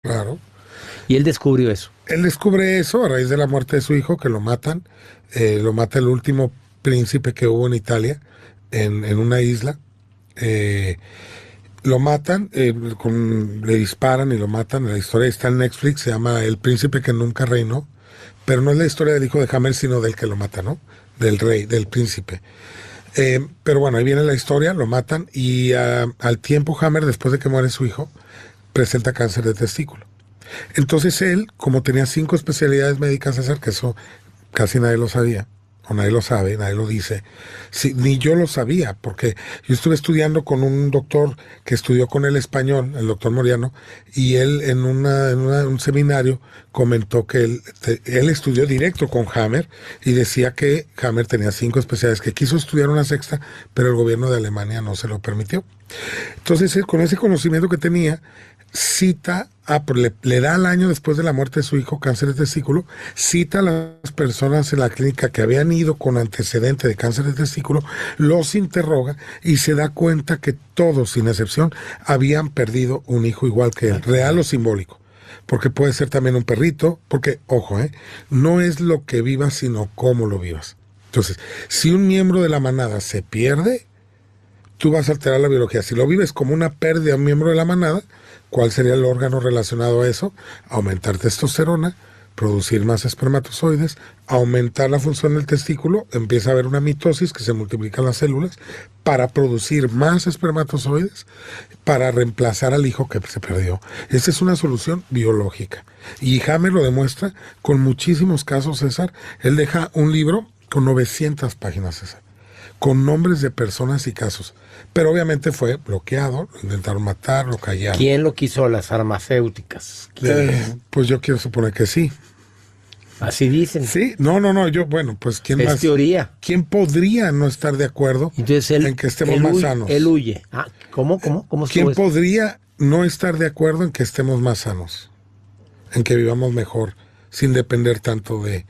claro. Y él descubrió eso. Él descubre eso a raíz de la muerte de su hijo, que lo mata el último príncipe que hubo en Italia, en una isla. Eh, lo matan, le disparan y lo matan. La historia está en Netflix, se llama El príncipe que nunca reinó, pero no es la historia del hijo de Hammer, sino del que lo mata, ¿no? Del rey, del príncipe. Pero bueno, ahí viene la historia, lo matan y al tiempo Hammer, después de que muere su hijo, presenta cáncer de testículo. Entonces él, como tenía 5 especialidades médicas, César, que eso casi nadie lo sabía, o nadie lo sabe, nadie lo dice, sí, ni yo lo sabía, porque yo estuve estudiando con un doctor que estudió con el español, el doctor Moriano, y él un seminario comentó que él estudió directo con Hammer y decía que Hammer tenía 5 especialidades, que quiso estudiar una sexta, pero el gobierno de Alemania no se lo permitió. Entonces, con ese conocimiento que tenía, cita, pues le da al año después de la muerte de su hijo cáncer de testículo, cita a las personas en la clínica que habían ido con antecedente de cáncer de testículo, los interroga y se da cuenta que todos, sin excepción, habían perdido un hijo igual que él, real o simbólico. Porque puede ser también un perrito, porque, ojo, no es lo que vivas, sino cómo lo vivas. Entonces, si un miembro de la manada se pierde, tú vas a alterar la biología. Si lo vives como una pérdida a un miembro de la manada, ¿cuál sería el órgano relacionado a eso? Aumentar testosterona, producir más espermatozoides, aumentar la función del testículo, empieza a haber una mitosis que se multiplican las células para producir más espermatozoides para reemplazar al hijo que se perdió. Esa es una solución biológica. Y Hammer lo demuestra con muchísimos casos, César. Él deja un libro con 900 páginas, César, con nombres de personas y casos. Pero obviamente fue bloqueado, lo intentaron matar, lo callaron. ¿Quién lo quiso? Las farmacéuticas. Pues yo quiero suponer que sí. Así dicen. Sí, no, bueno, pues ¿quién Es más? teoría. ¿Quién podría no estar de acuerdo Entonces en que estemos más sanos? Él huye. ¿Cómo ¿Quién estuvo eso? podría no estar de acuerdo en que estemos más sanos? En que vivamos mejor, sin depender tanto de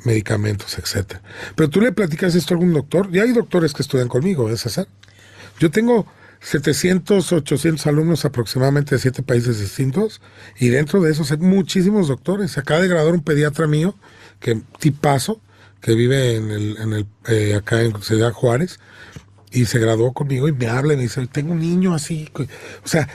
medicamentos, etcétera. Pero tú le platicas esto a algún doctor. Ya hay doctores que estudian conmigo, ¿es César? Yo tengo 700, 800 alumnos aproximadamente de 7 países distintos y dentro de esos hay muchísimos doctores. Acaba de graduar un pediatra mío, que tipazo, que vive acá en Ciudad Juárez, y se graduó conmigo y me habla y me dice, tengo un niño así. O sea,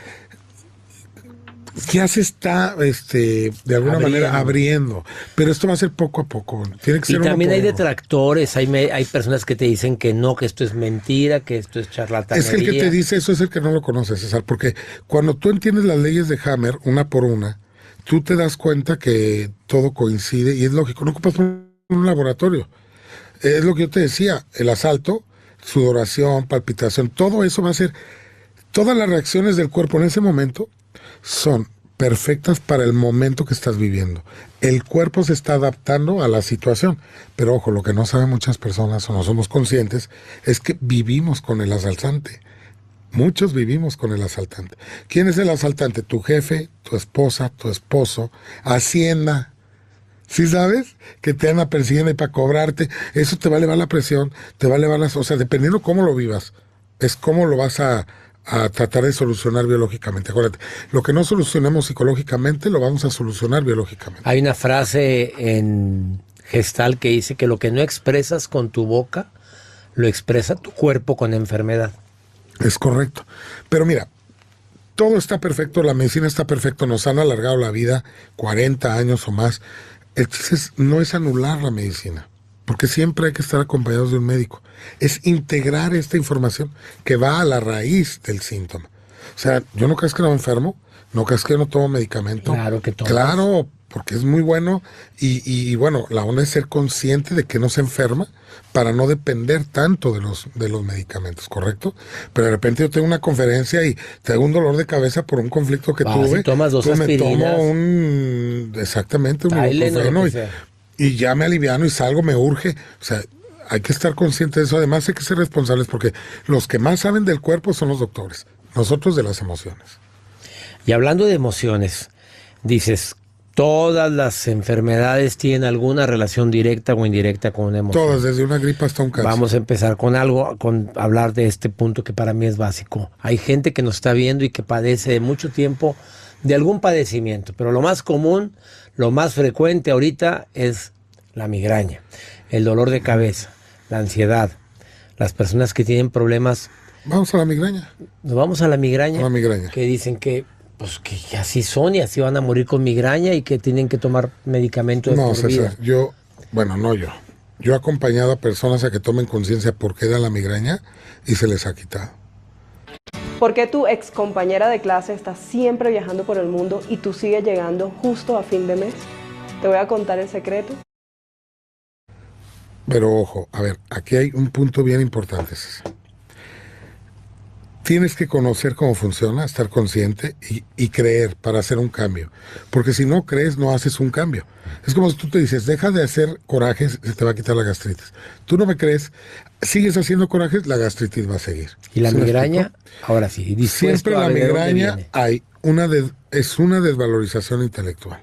ya se está de alguna manera abriendo, pero esto va a ser poco a poco. Tiene que ser Y también hay uno. detractores, hay personas que te dicen que no, que esto es mentira, que esto es charlatanería. Es que el que te dice eso es el que no lo conoce, César, porque cuando tú entiendes las leyes de Hammer una por una, tú te das cuenta que todo coincide y es lógico. No ocupas un laboratorio. Es lo que yo te decía, el asalto, sudoración, palpitación, todo eso va a ser, todas las reacciones del cuerpo en ese momento son perfectas para el momento que estás viviendo. El cuerpo se está adaptando a la situación, pero ojo, lo que no saben muchas personas o no somos conscientes es que vivimos con el asaltante. Muchos vivimos con el asaltante. ¿Quién es el asaltante? Tu jefe, tu esposa, tu esposo, Hacienda. ¿Sí sabes? Que te andan persiguiendo y para cobrarte. Eso te va a elevar la presión, te va a elevar las... O sea, dependiendo cómo lo vivas, es cómo lo vas a tratar de solucionar biológicamente. Acuérdate, lo que no solucionemos psicológicamente lo vamos a solucionar biológicamente. Hay una frase en Gestalt que dice que lo que no expresas con tu boca, lo expresa tu cuerpo con enfermedad. Es correcto. Pero mira, todo está perfecto, la medicina está perfecto, nos han alargado la vida 40 años o más. El chiste no es anular la medicina, porque siempre hay que estar acompañados de un médico. Es integrar esta información que va a la raíz del síntoma. O sea, yo no crees que no me enfermo, no crees que no tomo medicamento. Claro que tomas. Claro, porque es muy bueno y bueno, la onda es ser consciente de que no se enferma para no depender tanto de los medicamentos, ¿correcto? Pero de repente yo tengo una conferencia y tengo un dolor de cabeza por un conflicto que tuve. Si tomas 2 pues aspirinas. Exactamente, un Tylenol, ibuprofeno lo que sea. y ya me aliviano y salgo, me urge. O sea, hay que estar consciente de eso. Además hay que ser responsables porque los que más saben del cuerpo son los doctores, nosotros de las emociones. Y hablando de emociones, dices, todas las enfermedades tienen alguna relación directa o indirecta con una emoción. Todas, desde una gripa hasta un cáncer. Vamos a empezar con hablar de este punto que para mí es básico. Hay gente que nos está viendo y que padece de mucho tiempo de algún padecimiento, pero lo más común, lo más frecuente ahorita es la migraña, el dolor de cabeza, la ansiedad, las personas que tienen problemas. Vamos a la migraña. Nos vamos a la A la migraña, migraña. que dicen que, pues, que así son y así van a morir con migraña y que tienen que tomar medicamento de No, por vida. César, bueno, no yo. Yo he acompañado a personas a que tomen conciencia por qué da la migraña y se les ha quitado. ¿Por qué tu ex compañera de clase está siempre viajando por el mundo y tú sigues llegando justo a fin de mes? Te voy a contar el secreto. Pero ojo, a ver, aquí hay un punto bien importante, César. Tienes que conocer cómo funciona, estar consciente y creer para hacer un cambio. Porque si no crees, no haces un cambio. Es como si tú te dices, deja de hacer corajes, se te va a quitar la gastritis. Tú no me crees, sigues haciendo corajes, la gastritis va a seguir. Y la ¿Sí me migraña, explico? ahora sí, dispuesto Siempre a la ver de dónde migraña viene. es una desvalorización intelectual.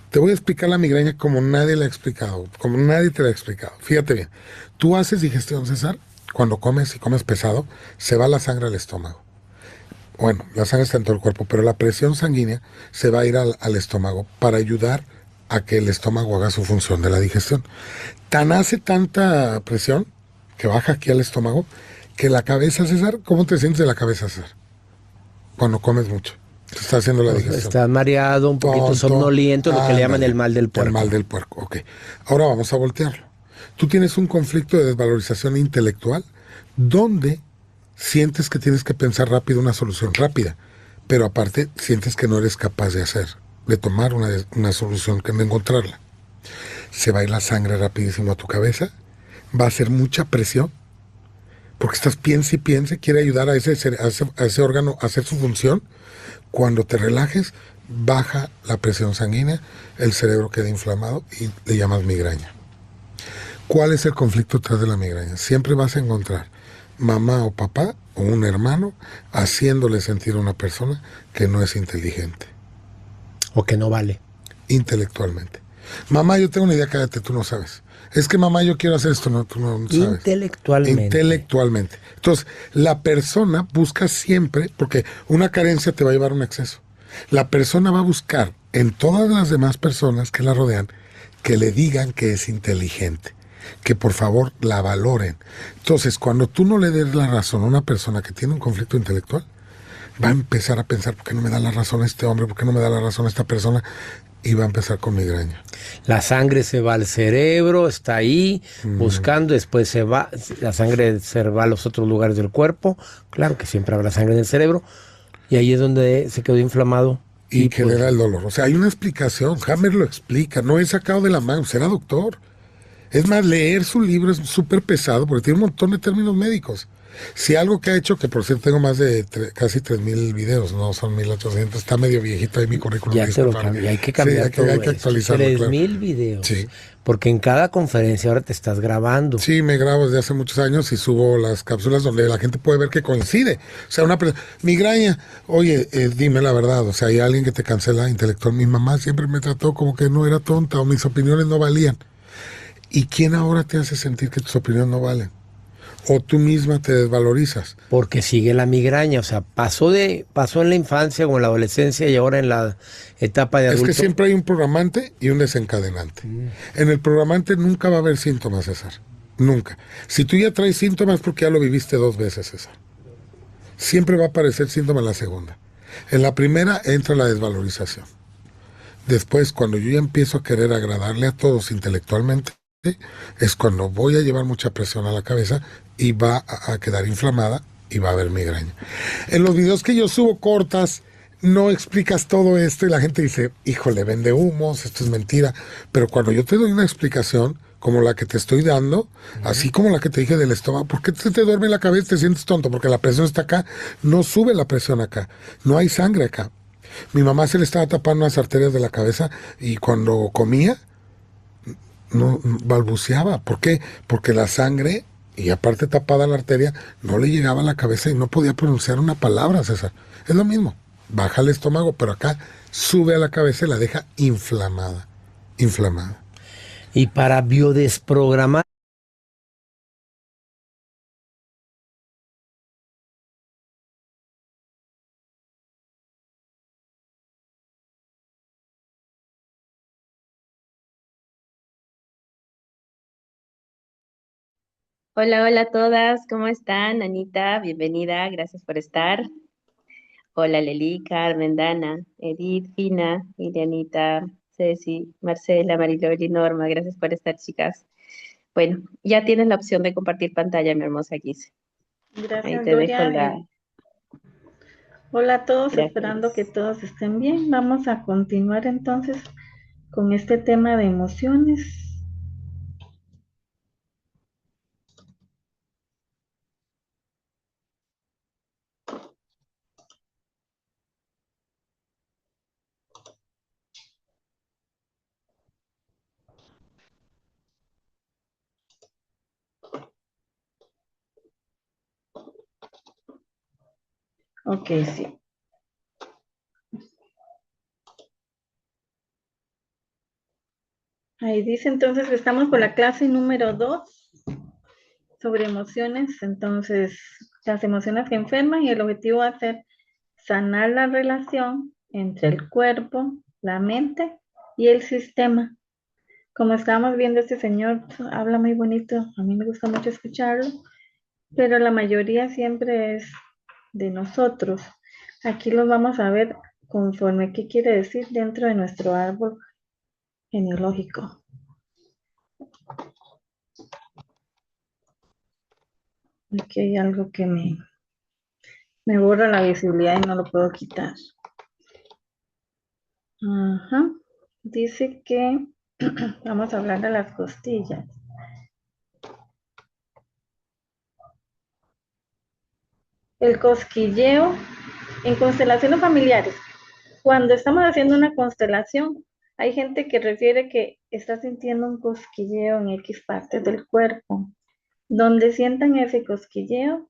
Te voy a explicar la migraña como nadie la ha explicado, como nadie te la ha explicado. Fíjate bien, tú haces digestión, César, cuando comes y comes pesado, se va la sangre al estómago. Bueno, la sangre está en todo el cuerpo, pero la presión sanguínea se va a ir al estómago para ayudar a que el estómago haga su función de la digestión. Hace tanta presión que baja aquí al estómago que la cabeza, César, ¿cómo te sientes de la cabeza, César? Cuando comes mucho. Te está haciendo la digestión. Está mareado, un poquito Tonto. somnoliento, lo que le llaman Ándale, el mal del el puerco. mal del puerco, ok. Ahora vamos a voltearlo. Tú tienes un conflicto de desvalorización intelectual donde sientes que tienes que pensar rápido una solución rápida, pero aparte sientes que no eres capaz de hacer, de tomar una solución, que de encontrarla. Se va a ir la sangre rapidísimo a tu cabeza, va a hacer mucha presión, porque estás piense y piense, quiere ayudar a ese órgano a hacer su función. Cuando te relajes, baja la presión sanguínea, el cerebro queda inflamado y le llamas migraña. ¿Cuál es el conflicto detrás de la migraña? Siempre vas a encontrar mamá o papá o un hermano haciéndole sentir a una persona que no es inteligente. O que no vale. Intelectualmente. Mamá, yo tengo una idea, cállate, tú no sabes. Es que mamá, yo quiero hacer esto, no, tú no sabes. Intelectualmente. Intelectualmente. Entonces, la persona busca siempre, porque una carencia te va a llevar a un exceso. La persona va a buscar en todas las demás personas que la rodean que le digan que es inteligente, que por favor la valoren. Entonces, cuando tú no le des la razón a una persona que tiene un conflicto intelectual, va a empezar a pensar, ¿por qué no me da la razón a este hombre? ¿Por qué no me da la razón a esta persona? Y va a empezar con migraña. La sangre se va al cerebro, está ahí buscando, después se va, la sangre se va a los otros lugares del cuerpo. Claro que siempre habrá sangre en el cerebro. Y ahí es donde se quedó inflamado. Y pues, genera el dolor. O sea, hay una explicación. Hammer lo explica. No es sacado de la mano. Será doctor. Es más, leer su libro es súper pesado porque tiene un montón de términos médicos. Si algo que ha hecho, que por cierto tengo más de casi 3,000 videos, no son 1,800, está medio viejito ahí mi currículum. ya se lo cambié, hay que cambiar sí, todo hay que esto. actualizarlo. 3,000 videos. Sí. Porque en cada conferencia ahora te estás grabando. Sí, me grabo desde hace muchos años y subo las cápsulas donde la gente puede ver que coincide. O sea, migraña, oye, dime la verdad, o sea, hay alguien que te cancela intelectual. Mi mamá siempre me trató como que no era tonta o mis opiniones no valían. ¿Y quién ahora te hace sentir que tus opiniones no valen? O tú misma te desvalorizas. Porque sigue la migraña, o sea, pasó en la infancia o en la adolescencia y ahora en la etapa de adulto. Es que siempre hay un programante y un desencadenante. En el programante nunca va a haber síntomas, César. Nunca. Si tú ya traes síntomas porque ya lo viviste 2 veces, César. Siempre va a aparecer síntoma en la segunda. En la primera entra la desvalorización. Después, cuando yo ya empiezo a querer agradarle a todos intelectualmente, es cuando voy a llevar mucha presión a la cabeza y va a quedar inflamada y va a haber migraña. En los videos que yo subo cortas, no explicas todo esto y la gente dice, híjole, vende humos, esto es mentira. Pero cuando yo te doy una explicación, como la que te estoy dando, así como la que te dije del estómago, ¿por qué te duerme la cabeza y te sientes tonto? Porque la presión está acá, no sube la presión acá, no hay sangre acá. Mi mamá se le estaba tapando las arterias de la cabeza y cuando comía, no balbuceaba. ¿Por qué? Porque la sangre, y aparte tapada la arteria, no le llegaba a la cabeza y no podía pronunciar una palabra, César. Es lo mismo. Baja el estómago, pero acá sube a la cabeza y la deja inflamada. Inflamada. Y para biodesprogramar Hola, hola a todas, ¿cómo están? Anita, bienvenida, gracias por estar. Hola Leli, Carmen, Dana, Edith, Fina, Ilianita, Ceci, Marcela, Mariloli, Norma, gracias por estar, chicas. Bueno, ya tienes la opción de compartir pantalla, mi hermosa Gise. Ahí Gracias, te dejo Gloria. la... Hola a todos, esperando que Gracias. todos estén bien. Vamos a continuar entonces con este tema de emociones. Ok, sí. Ahí dice entonces que estamos por la clase número 2 sobre emociones. Entonces, las emociones que enferman y el objetivo va a ser sanar la relación entre el cuerpo, la mente y el sistema. Como estábamos viendo, este señor habla muy bonito, a mí me gusta mucho escucharlo, pero la mayoría siempre es de nosotros. Aquí los vamos a ver conforme qué quiere decir dentro de nuestro árbol genealógico. Aquí hay algo que me borra la visibilidad y no lo puedo quitar. Ajá. Dice que vamos a hablar de las costillas. El cosquilleo en constelaciones familiares. Cuando estamos haciendo una constelación, hay gente que refiere que está sintiendo un cosquilleo en X partes del cuerpo. Donde sientan ese cosquilleo,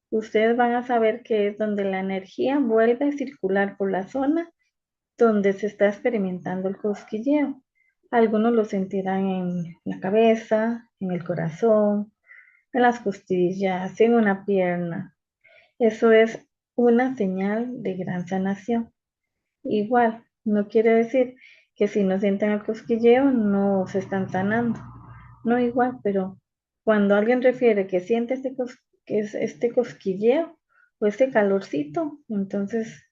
ustedes van a saber que es donde la energía vuelve a circular por la zona donde se está experimentando el cosquilleo. Algunos lo sentirán en la cabeza, en el corazón, en las costillas, en una pierna. Eso es una señal de gran sanación. Igual, no quiere decir que si no sienten el cosquilleo no se están sanando. No igual, pero cuando alguien refiere que siente que es este cosquilleo o este calorcito, entonces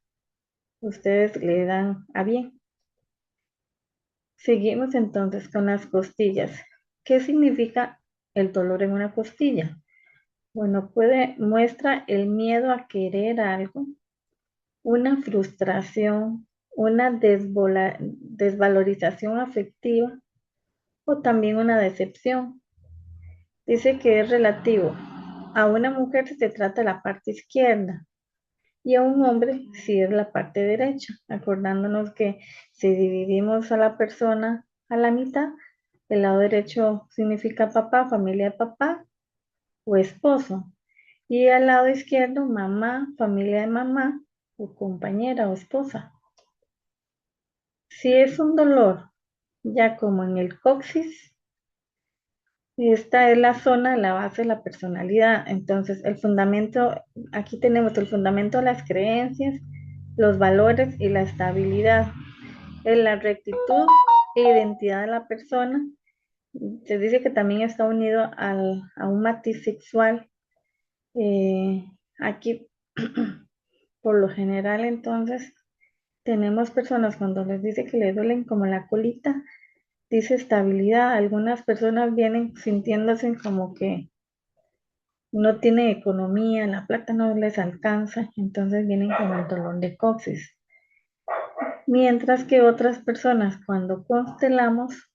ustedes le dan a bien. Seguimos entonces con las costillas. ¿Qué significa el dolor en una costilla? Bueno, muestra el miedo a querer algo, una frustración, una desvalorización afectiva o también una decepción. Dice que es relativo. A una mujer se trata la parte izquierda y a un hombre si es la parte derecha, acordándonos que si dividimos a la persona a la mitad, el lado derecho significa papá, familia de papá o esposo, y al lado izquierdo mamá, familia de mamá o compañera o esposa. Si es un dolor, ya como en el coxis, esta es la zona, la base de la personalidad. Entonces, el fundamento, aquí tenemos el fundamento de las creencias, los valores y la estabilidad. En la rectitud e identidad de la persona, se dice que también está unido a un matiz sexual. Aquí, por lo general, entonces, tenemos personas cuando les dice que les duelen como la colita, dice estabilidad. Algunas personas vienen sintiéndose como que no tienen economía, la plata no les alcanza, entonces vienen con el dolor de coxis. Mientras que otras personas cuando constelamos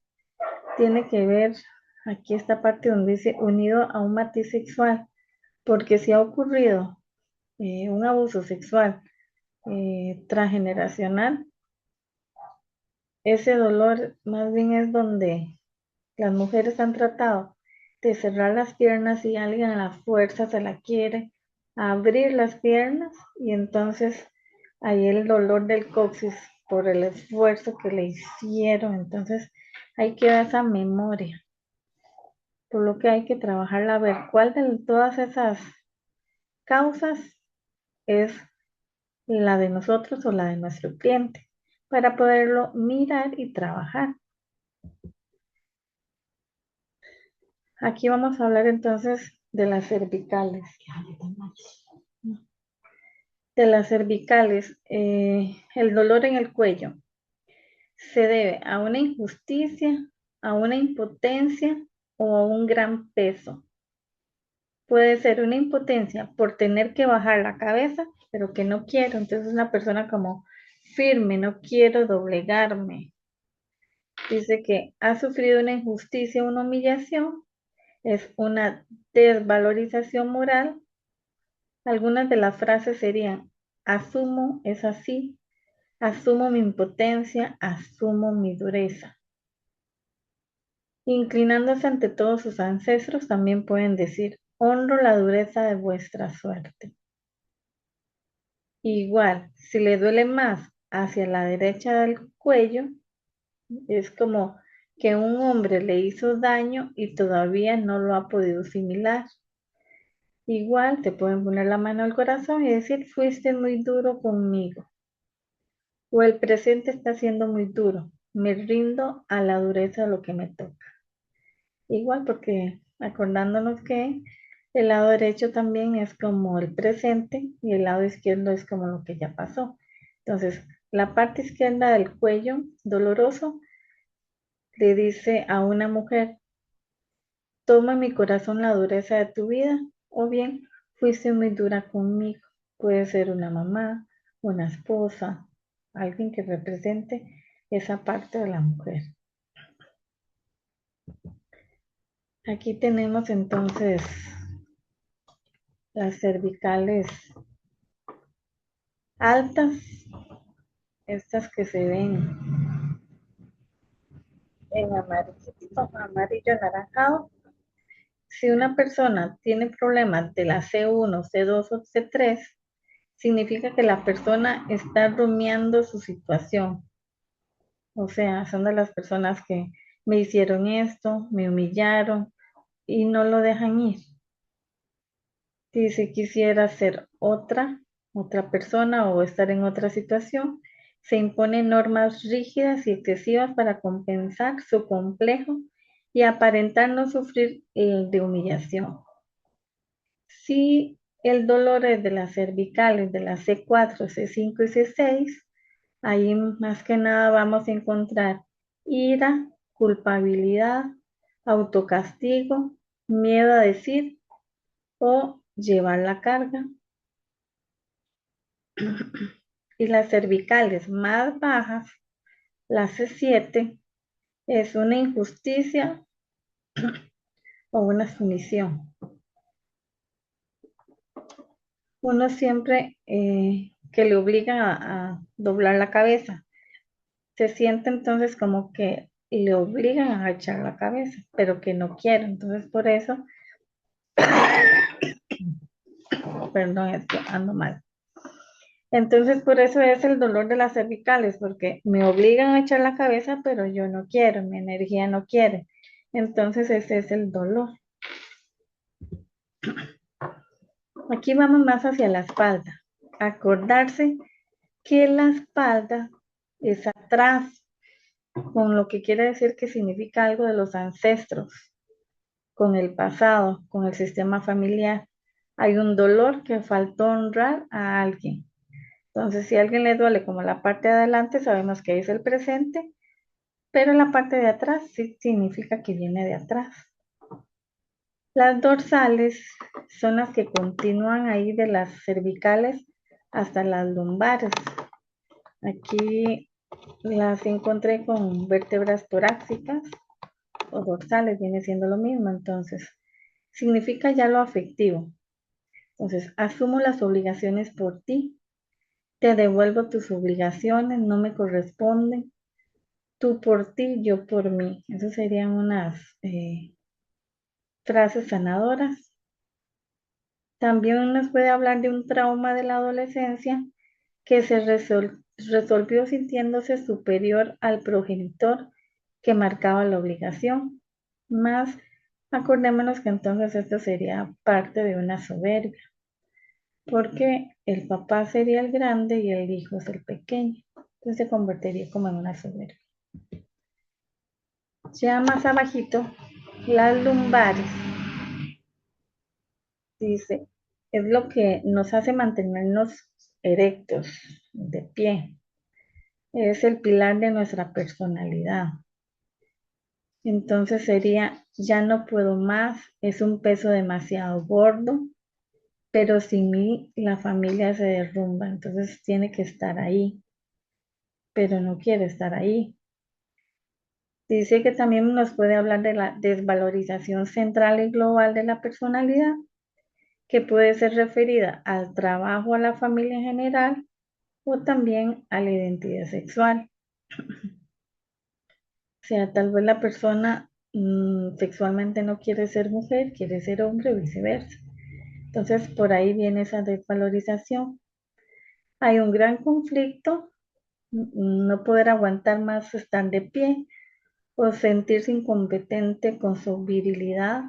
tiene que ver aquí esta parte donde dice unido a un matiz sexual, porque si ha ocurrido un abuso sexual transgeneracional, ese dolor más bien es donde las mujeres han tratado de cerrar las piernas y alguien a la fuerza se la quiere abrir las piernas y entonces ahí el dolor del coxis por el esfuerzo que le hicieron, entonces ahí queda esa memoria, por lo que hay que trabajarla a ver cuál de todas esas causas es la de nosotros o la de nuestro cliente para poderlo mirar y trabajar. Aquí vamos a hablar entonces de las cervicales. De las cervicales, el dolor en el cuello se debe a una injusticia, a una impotencia o a un gran peso. Puede ser una impotencia por tener que bajar la cabeza, pero que no quiero. Entonces es una persona como firme, no quiero doblegarme. Dice que ha sufrido una injusticia, una humillación, es una desvalorización moral. Algunas de las frases serían: asumo, es así, asumo mi impotencia, asumo mi dureza. Inclinándose ante todos sus ancestros, también pueden decir: honro la dureza de vuestra suerte. Igual, si le duele más hacia la derecha del cuello, es como que un hombre le hizo daño y todavía no lo ha podido asimilar. Igual te pueden poner la mano al corazón y decir: fuiste muy duro conmigo. O el presente está siendo muy duro, me rindo a la dureza de lo que me toca. Igual, porque acordándonos que el lado derecho también es como el presente y el lado izquierdo es como lo que ya pasó. Entonces, la parte izquierda del cuello doloroso le dice a una mujer: toma mi corazón la dureza de tu vida, o bien fuiste muy dura conmigo. Puede ser una mamá, una esposa, alguien que represente esa parte de la mujer. Aquí tenemos entonces las cervicales altas, estas que se ven en amarillo anaranjado. Si una persona tiene problemas de la C1, C2 o C3, significa que la persona está rumiando su situación. O sea, son de las personas que me hicieron esto, me humillaron y no lo dejan ir. Si quisiera ser otra persona o estar en otra situación, se imponen normas rígidas y excesivas para compensar su complejo y aparentar no sufrir de humillación. Si el dolor es de las cervicales, de las C4, C5 y C6, ahí más que nada vamos a encontrar ira, culpabilidad, autocastigo, miedo a decir o llevar la carga. Y las cervicales más bajas, la C7, es una injusticia o una sumisión. Uno siempre que le obliga a doblar la cabeza, se siente entonces como que le obligan a agachar la cabeza, pero que no quiere. Entonces por eso, perdón, es que ando mal. Entonces por eso es el dolor de las cervicales, porque me obligan a echar la cabeza, pero yo no quiero, mi energía no quiere. Entonces ese es el dolor. Aquí vamos más hacia la espalda. Acordarse que la espalda es atrás, con lo que quiere decir que significa algo de los ancestros, con el pasado, con el sistema familiar. Hay un dolor que faltó honrar a alguien. Entonces, si a alguien le duele como la parte de adelante, sabemos que es el presente, pero la parte de atrás sí significa que viene de atrás. Las dorsales son las que continúan ahí de las cervicales hasta las lumbares. Aquí las encontré con vértebras torácicas o dorsales, viene siendo lo mismo. Entonces, significa ya lo afectivo. Entonces, asumo las obligaciones por ti, te devuelvo tus obligaciones, no me corresponden, tú por ti, yo por mí. Esas serían unas frases sanadoras. También nos puede hablar de un trauma de la adolescencia que se resolvió sintiéndose superior al progenitor que marcaba la obligación. Más, acordémonos que entonces esto sería parte de una soberbia, porque el papá sería el grande y el hijo es el pequeño. Entonces se convertiría como en una soberbia. Ya más abajito Las lumbares, dice, es lo que nos hace mantenernos erectos, de pie. Es el pilar de nuestra personalidad. Entonces sería, ya no puedo más, es un peso demasiado gordo, pero sin mí la familia se derrumba, entonces tiene que estar ahí, pero no quiere estar ahí. Dice que también nos puede hablar de la desvalorización central y global de la personalidad, que puede ser referida al trabajo, a la familia en general o también a la identidad sexual. O sea, tal vez la persona sexualmente no quiere ser mujer, quiere ser hombre o viceversa. Entonces, por ahí viene esa desvalorización. Hay un gran conflicto, no poder aguantar más estar de pie o sentirse incompetente con su virilidad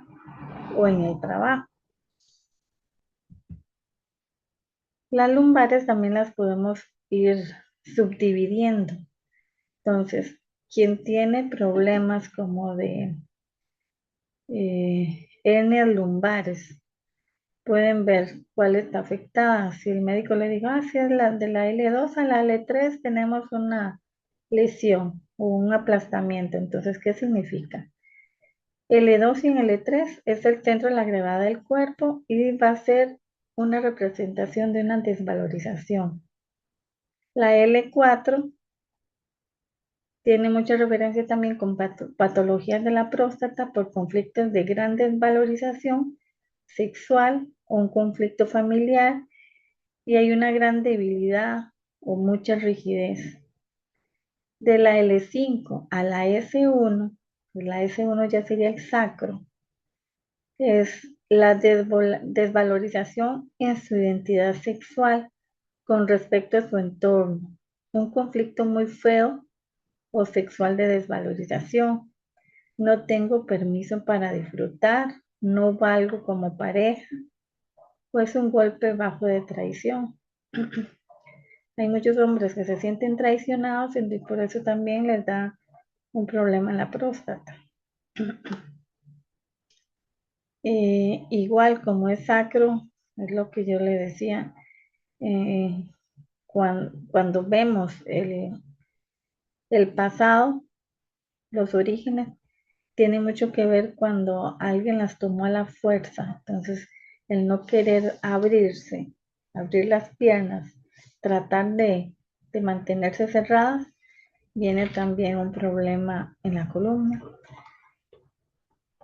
o en el trabajo. Las lumbares también las podemos ir subdividiendo. Entonces, quien tiene problemas como de hernias lumbares, pueden ver cuál está afectada. Si el médico le dijo, si es de la L2 a la L3 tenemos una lesión o un aplastamiento. Entonces, ¿qué significa? L2 y en L3 es el centro de la gravedad del cuerpo y va a ser una representación de una desvalorización. La L4 tiene mucha referencia también con patologías de la próstata por conflictos de gran desvalorización sexual o un conflicto familiar y hay una gran debilidad o mucha rigidez. De la L5 a la S1 ya sería el sacro, es la desvalorización en su identidad sexual con respecto a su entorno, un conflicto muy feo o sexual de desvalorización. No tengo permiso para disfrutar, no valgo como pareja, o es un golpe bajo de traición. Hay muchos hombres que se sienten traicionados y por eso también les da un problema en la próstata. Igual como es sacro, es lo que yo le decía, cuando vemos el pasado, los orígenes, tiene mucho que ver cuando alguien las tomó a la fuerza. Entonces, el no querer abrirse, abrir las piernas, tratar de mantenerse cerradas, viene también un problema en la columna.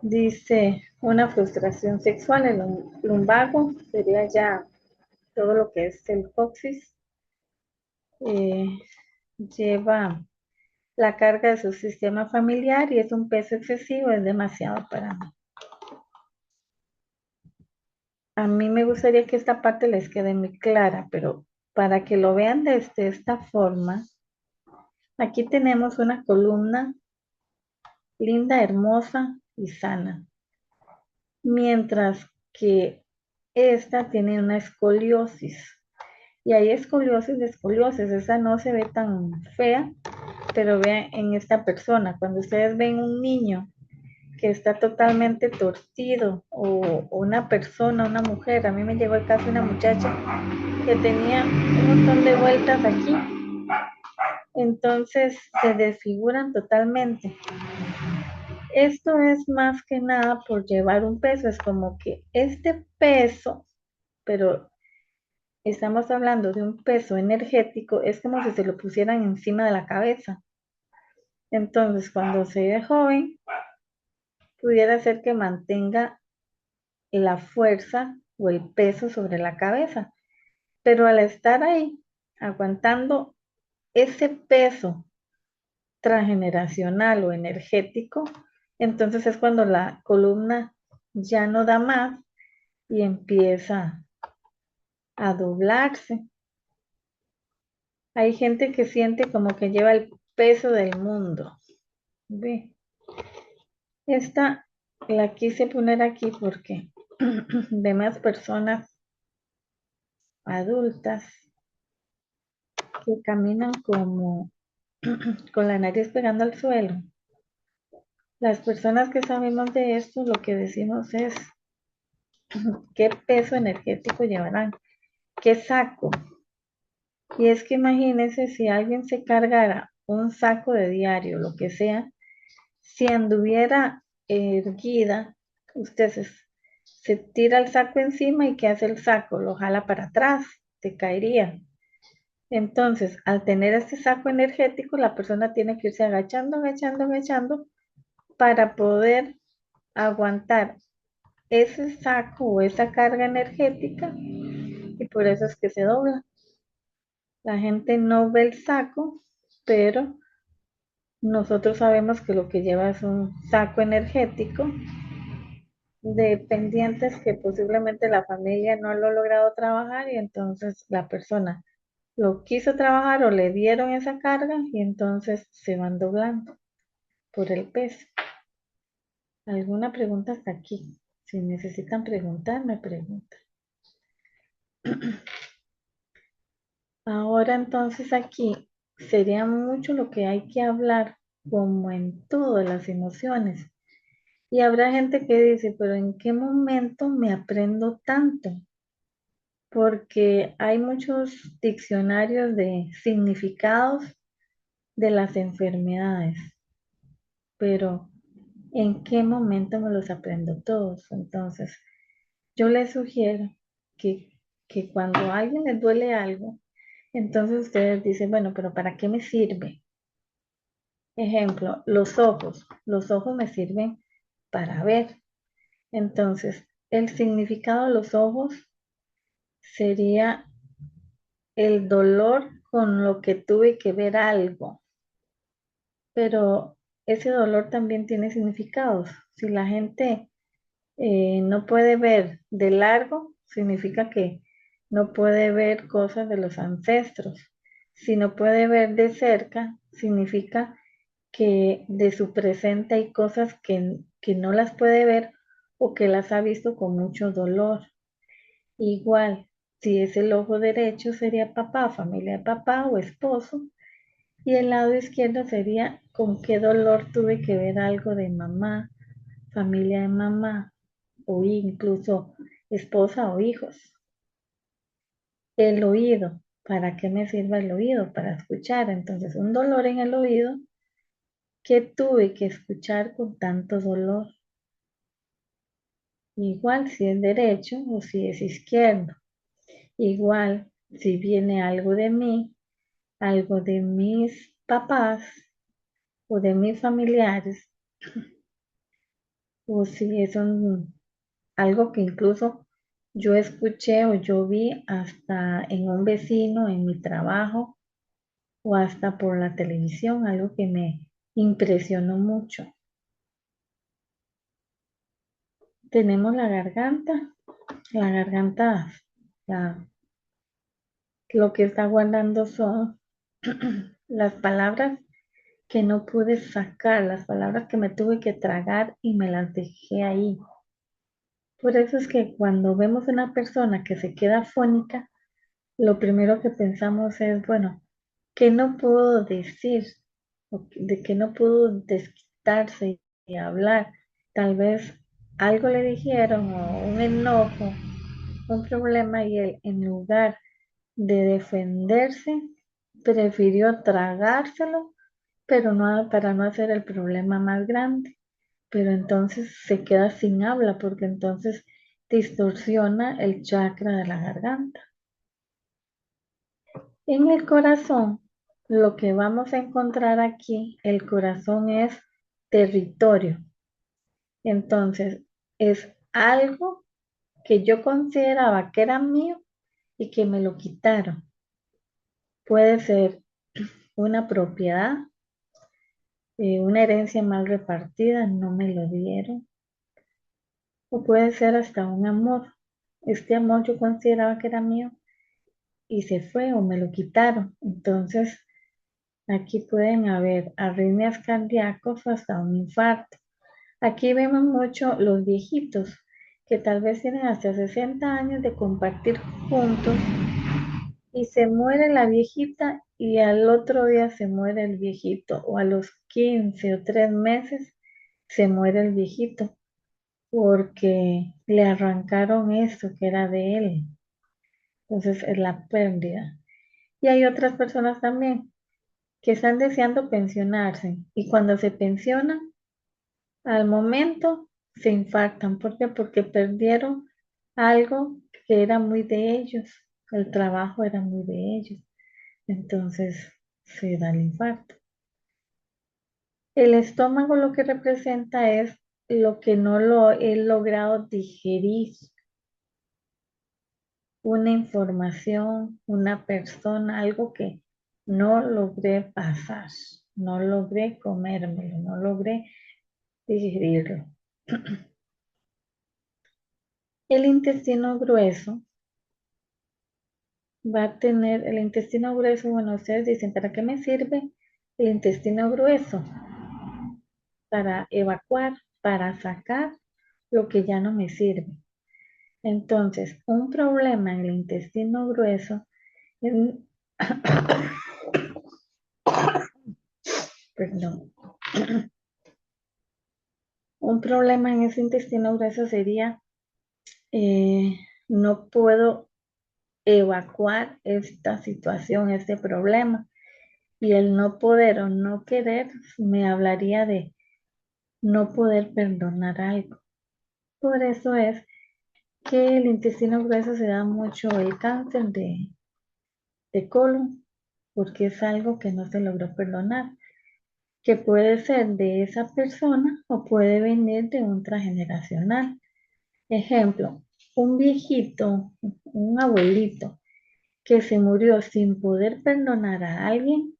Dice, una frustración sexual, el lumbago sería ya todo lo que es el coxis. Lleva la carga de su sistema familiar y es un peso excesivo, es demasiado para mí. A mí me gustaría que esta parte les quede muy clara, pero para que lo vean desde esta forma, aquí tenemos una columna linda, hermosa y sana, mientras que esta tiene una escoliosis. Y hay escoliosis de escoliosis, esa no se ve tan fea, pero vean en esta persona, cuando ustedes ven un niño que está totalmente torcido o una persona, una mujer, a mí me llegó el caso de una muchacha que tenía un montón de vueltas aquí, entonces se desfiguran totalmente. Esto es más que nada por llevar un peso, es como que este peso, pero estamos hablando de un peso energético, es como si se lo pusieran encima de la cabeza. Entonces, cuando se ve joven, pudiera ser que mantenga la fuerza o el peso sobre la cabeza, pero al estar ahí, aguantando ese peso transgeneracional o energético, entonces es cuando la columna ya no da más y empieza a doblarse. Hay gente que siente como que lleva el peso del mundo. ¿Ve? Esta la quise poner aquí porque demás personas adultas que caminan como con la nariz pegando al suelo, Las personas que sabemos de esto, lo que decimos es qué peso energético llevarán, qué saco. Y es que imagínense si alguien se cargara un saco de diario, lo que sea, si anduviera erguida, usted se tira el saco encima y ¿qué hace el saco? Lo jala para atrás, te caería. Entonces, al tener este saco energético, la persona tiene que irse agachando, agachando, agachando para poder aguantar ese saco o esa carga energética y por eso es que se dobla. La gente no ve el saco, pero nosotros sabemos que lo que lleva es un saco energético de pendientes que posiblemente la familia no lo ha logrado trabajar y entonces la persona lo quiso trabajar o le dieron esa carga y entonces se van doblando por el peso. ¿Alguna pregunta hasta aquí? Si necesitan preguntar, me preguntan. Ahora entonces aquí sería mucho lo que hay que hablar, como en todas las emociones. Y habrá gente que dice, pero ¿en qué momento me aprendo tanto? Porque hay muchos diccionarios de significados de las enfermedades, pero ¿en qué momento me los aprendo todos? Entonces, yo les sugiero que, que cuando a alguien les duele algo, entonces ustedes dicen, bueno, pero ¿para qué me sirve? Ejemplo, los ojos. Los ojos me sirven para ver. Entonces, el significado de los ojos sería el dolor con lo que tuve que ver algo. Pero ese dolor también tiene significados. Si la gente no puede ver de largo, significa que no puede ver cosas de los ancestros. Si no puede ver de cerca, significa que de su presente hay cosas que no las puede ver o que las ha visto con mucho dolor. Igual, si es el ojo derecho sería papá, familia de papá o esposo, y el lado izquierdo sería con qué dolor tuve que ver algo de mamá, familia de mamá o incluso esposa o hijos. El oído, ¿para qué me sirve el oído? Para escuchar. Entonces, un dolor en el oído que tuve que escuchar con tanto dolor. Igual si es derecho o si es izquierdo. Igual si viene algo de mí, algo de mis papás o de mis familiares, o si es algo que incluso yo escuché o yo vi hasta en un vecino, en mi trabajo o hasta por la televisión, algo que me impresionó mucho. Tenemos la garganta, la- lo que está guardando son las palabras que no pude sacar, las palabras que me tuve que tragar y me las dejé ahí. Por eso es que cuando vemos una persona que se queda fónica, lo primero que pensamos es, bueno, ¿qué no pudo decir? De que no pudo desquitarse y hablar. Tal vez algo le dijeron o un enojo, un problema y él en lugar de defenderse, prefirió tragárselo, pero no para no hacer el problema más grande. Pero entonces se queda sin habla porque entonces distorsiona el chakra de la garganta. En el corazón, lo que vamos a encontrar aquí, el corazón es territorio. Entonces, es algo que yo consideraba que era mío y que me lo quitaron. Puede ser una propiedad, una herencia mal repartida, no me lo dieron. O puede ser hasta un amor. Este amor yo consideraba que era mío y se fue o me lo quitaron. Entonces, aquí pueden haber arritmias cardíacos o hasta un infarto. Aquí vemos mucho los viejitos que tal vez tienen hasta 60 años de compartir juntos y se muere la viejita y al otro día se muere el viejito o a los 15 o 3 meses se muere el viejito porque le arrancaron eso que era de él. Entonces es la pérdida. Y hay otras personas también que están deseando pensionarse y cuando se pensionan, al momento se infartan. ¿Por qué? Porque perdieron algo que era muy de ellos. El trabajo era muy de ellos. Entonces se da el infarto. El estómago lo que representa es lo que no lo he logrado digerir, una información, una persona, algo que no logré pasar, no logré comérmelo, no logré digerirlo. El intestino grueso va a tener, el intestino grueso, bueno, ustedes dicen, ¿para qué me sirve el intestino grueso? Para evacuar, para sacar lo que ya no me sirve. Entonces, un problema en el intestino grueso es, perdón, un problema en ese intestino grueso sería no puedo evacuar esta situación, este problema. Y el no poder o no querer me hablaría de no poder perdonar algo. Por eso es que el intestino grueso se da mucho el cáncer de colon, porque es algo que no se logró perdonar, que puede ser de esa persona o puede venir de un transgeneracional. Ejemplo, un viejito, un abuelito que se murió sin poder perdonar a alguien,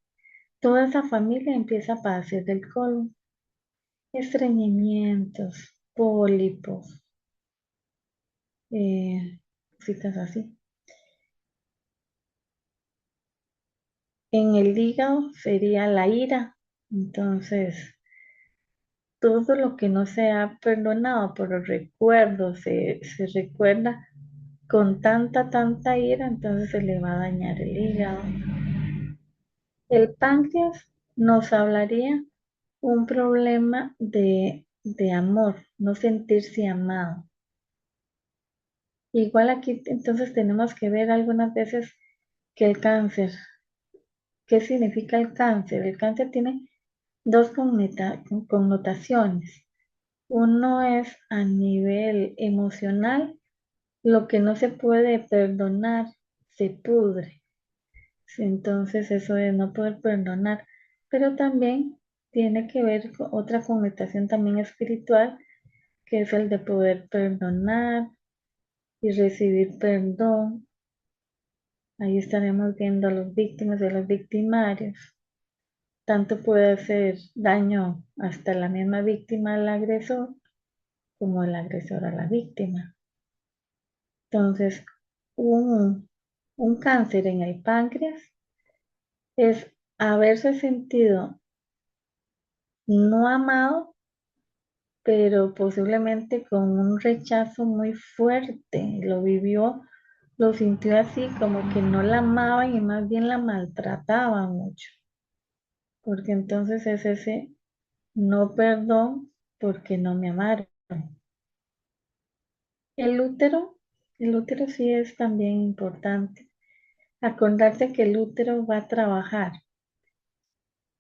toda esa familia empieza a padecer del colon, estreñimientos, pólipos, cositas así. En el hígado sería la ira. Entonces, todo lo que no se ha perdonado por el recuerdo se recuerda con tanta ira, entonces se le va a dañar el hígado. El páncreas nos hablaría un problema de amor, no sentirse amado. Igual aquí entonces tenemos que ver algunas veces que el cáncer, ¿qué significa el cáncer? El cáncer tiene dos connotaciones. Uno es a nivel emocional, lo que no se puede perdonar se pudre. Entonces eso de no poder perdonar, pero también tiene que ver con otra connotación también espiritual, que es el de poder perdonar y recibir perdón. Ahí estaremos viendo a las víctimas y a los victimarios. Tanto puede hacer daño hasta la misma víctima al agresor como el agresor a la víctima. Entonces, un cáncer en el páncreas es haberse sentido no amado, pero posiblemente con un rechazo muy fuerte. Lo vivió, lo sintió así como que no la amaban y más bien la maltrataban mucho. Porque entonces es ese no perdón porque no me amaron. El útero, el útero sí es también importante. Acordarse que el útero va a trabajar.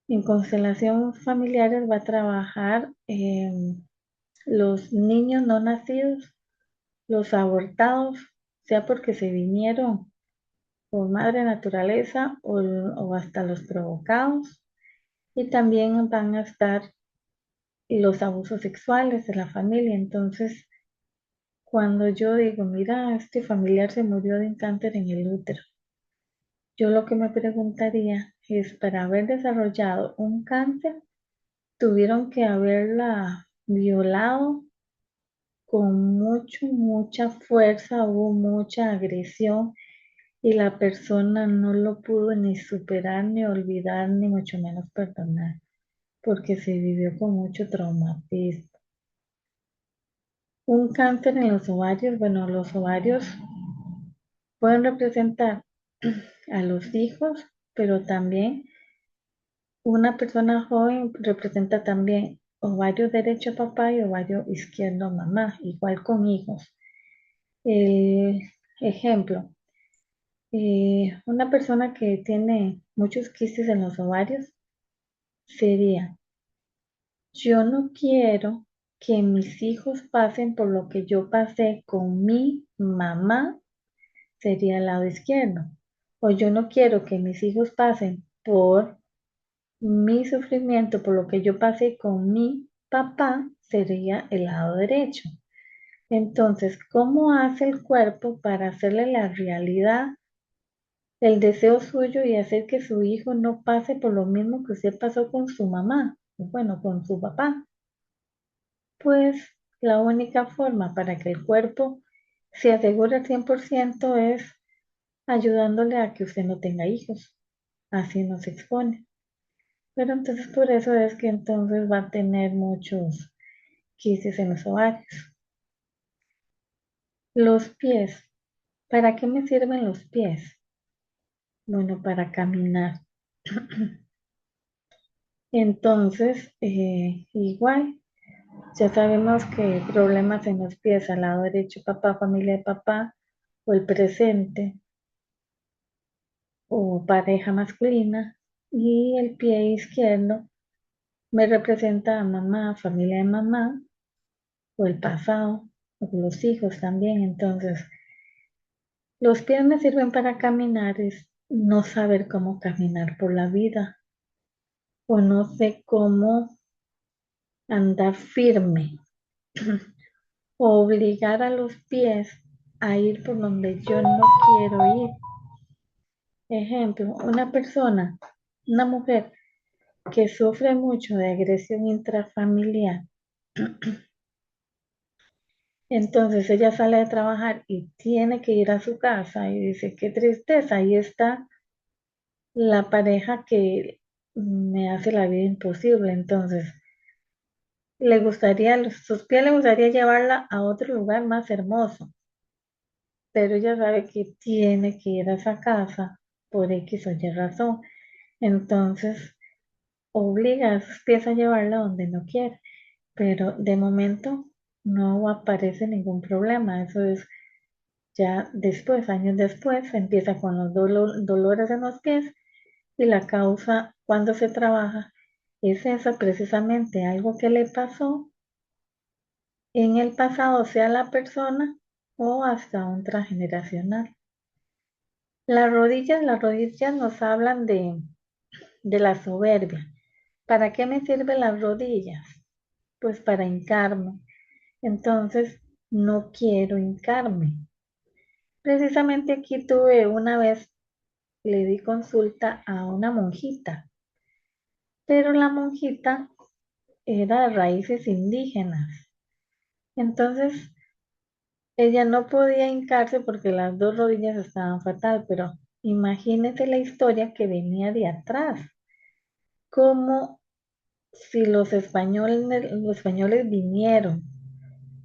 En constelación familiares va a trabajar los niños no nacidos, los abortados, sea porque se vinieron por madre naturaleza o hasta los provocados. Y también van a estar los abusos sexuales de la familia. Entonces, cuando yo digo, mira, este familiar se murió de un cáncer en el útero, yo lo que me preguntaría es, para haber desarrollado un cáncer, tuvieron que haberla violado con mucha fuerza, hubo mucha agresión y la persona no lo pudo ni superar, ni olvidar, ni mucho menos perdonar, porque se vivió con mucho traumatismo. Un cáncer en los ovarios, bueno, los ovarios pueden representar a los hijos, pero también una persona joven representa también ovario derecho papá y ovario izquierdo mamá, igual con hijos. El ejemplo, una persona que tiene muchos quistes en los ovarios sería, yo no quiero que mis hijos pasen por lo que yo pasé con mi mamá, sería el lado izquierdo. O yo no quiero que mis hijos pasen por mi sufrimiento, por lo que yo pasé con mi papá, sería el lado derecho. Entonces, ¿cómo hace el cuerpo para hacerle la realidad el deseo suyo y hacer que su hijo no pase por lo mismo que usted pasó con su mamá? Bueno, con su papá. Pues la única forma para que el cuerpo se asegure al 100% es ayudándole a que usted no tenga hijos. Así no se expone. Pero entonces por eso es que entonces va a tener muchos quistes en los ovarios. Los pies. ¿Para qué me sirven los pies? Bueno, para caminar. Entonces, igual, ya sabemos que problemas en los pies al lado derecho, papá, familia de papá, o el presente, o pareja masculina, y el pie izquierdo me representa a mamá, familia de mamá, o el pasado, o los hijos también. Entonces, los pies me sirven para caminar, es no saber cómo caminar por la vida, o no sé cómo andar firme, o obligar a los pies a ir por donde yo no quiero ir. Ejemplo, una mujer que sufre mucho de agresión intrafamiliar, entonces ella sale de trabajar y tiene que ir a su casa y dice, qué tristeza, ahí está la pareja que me hace la vida imposible. Entonces, sus pies le gustaría llevarla a otro lugar más hermoso, pero ella sabe que tiene que ir a esa casa por X o Y razón. Entonces, obliga a sus pies a llevarla donde no quiere, pero de momento no aparece ningún problema. Eso es ya después, años después, empieza con los dolores en los pies y la causa cuando se trabaja es esa precisamente, algo que le pasó en el pasado, sea la persona o hasta un transgeneracional. Las rodillas nos hablan de la soberbia. ¿Para qué me sirven las rodillas? Pues para hincarme. Entonces, no quiero hincarme. Precisamente aquí tuve una vez, le di consulta a una monjita, pero la monjita era de raíces indígenas. Entonces, ella no podía hincarse porque las dos rodillas estaban fatal, pero imagínese la historia que venía de atrás, como si los españoles vinieron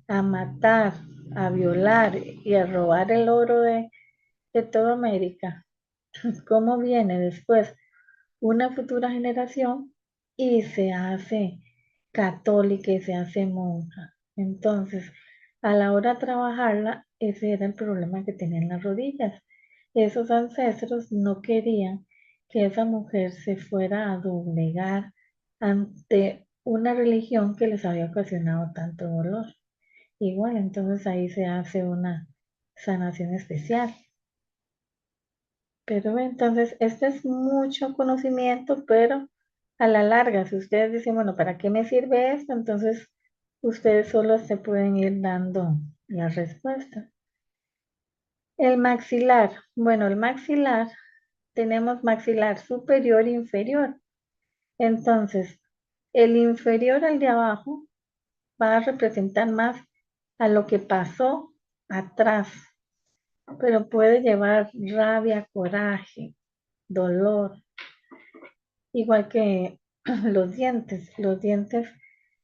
a matar, a violar y a robar el oro de toda América. ¿Cómo viene después una futura generación y se hace católica y se hace monja? Entonces, a la hora de trabajarla, ese era el problema que tenían las rodillas. Esos ancestros no querían que esa mujer se fuera a doblegar ante una religión que les había ocasionado tanto dolor. Igual, entonces ahí se hace una sanación especial. Pero entonces, este es mucho conocimiento, pero a la larga, si ustedes dicen, bueno, ¿para qué me sirve esto? Entonces, ustedes solo se pueden ir dando la respuesta. El maxilar. Bueno, el maxilar, tenemos maxilar superior e inferior. Entonces, el inferior al de abajo va a representar más a lo que pasó atrás, pero puede llevar rabia, coraje, dolor, igual que los dientes. Los dientes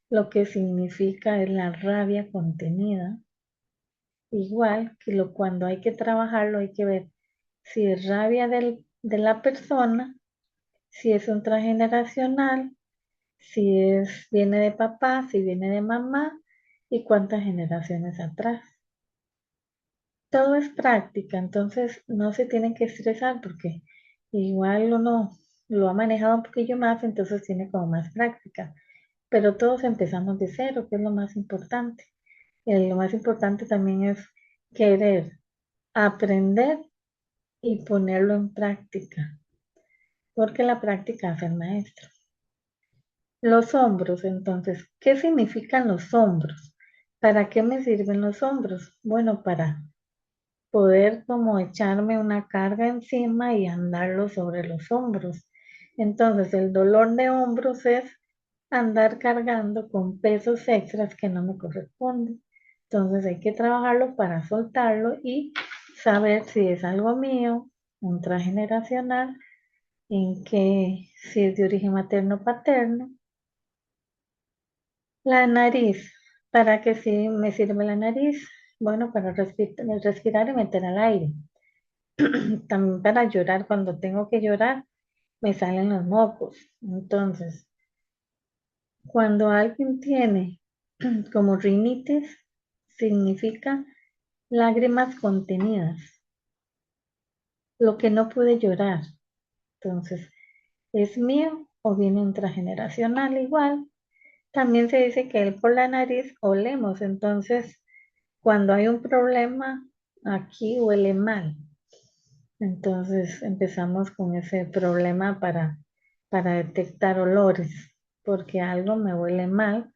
lo que significa es la rabia contenida, igual que cuando hay que trabajarlo hay que ver si es rabia de la persona, si es un transgeneracional, viene de papá, si viene de mamá y cuántas generaciones atrás. Todo es práctica, entonces no se tienen que estresar porque igual uno lo ha manejado un poquillo más, entonces tiene como más práctica. Pero todos empezamos de cero, que es lo más importante. Lo más importante también es querer aprender y ponerlo en práctica, porque la práctica hace el maestro. Los hombros, entonces, ¿qué significan los hombros? ¿Para qué me sirven los hombros? Bueno, para poder como echarme una carga encima y andarlo sobre los hombros. Entonces, el dolor de hombros es andar cargando con pesos extras que no me corresponden. Entonces, hay que trabajarlo para soltarlo y saber si es algo mío, un transgeneracional, en que si es de origen materno o paterno. La nariz, ¿para qué sí me sirve la nariz? Bueno, para respirar y meter al aire. También para llorar, cuando tengo que llorar, me salen los mocos. Entonces, cuando alguien tiene como rinitis, significa lágrimas contenidas, lo que no pude llorar. Entonces, ¿es mío o viene intrageneracional igual? También se dice que por la nariz olemos, entonces cuando hay un problema aquí huele mal. Entonces empezamos con ese problema para detectar olores, porque algo me huele mal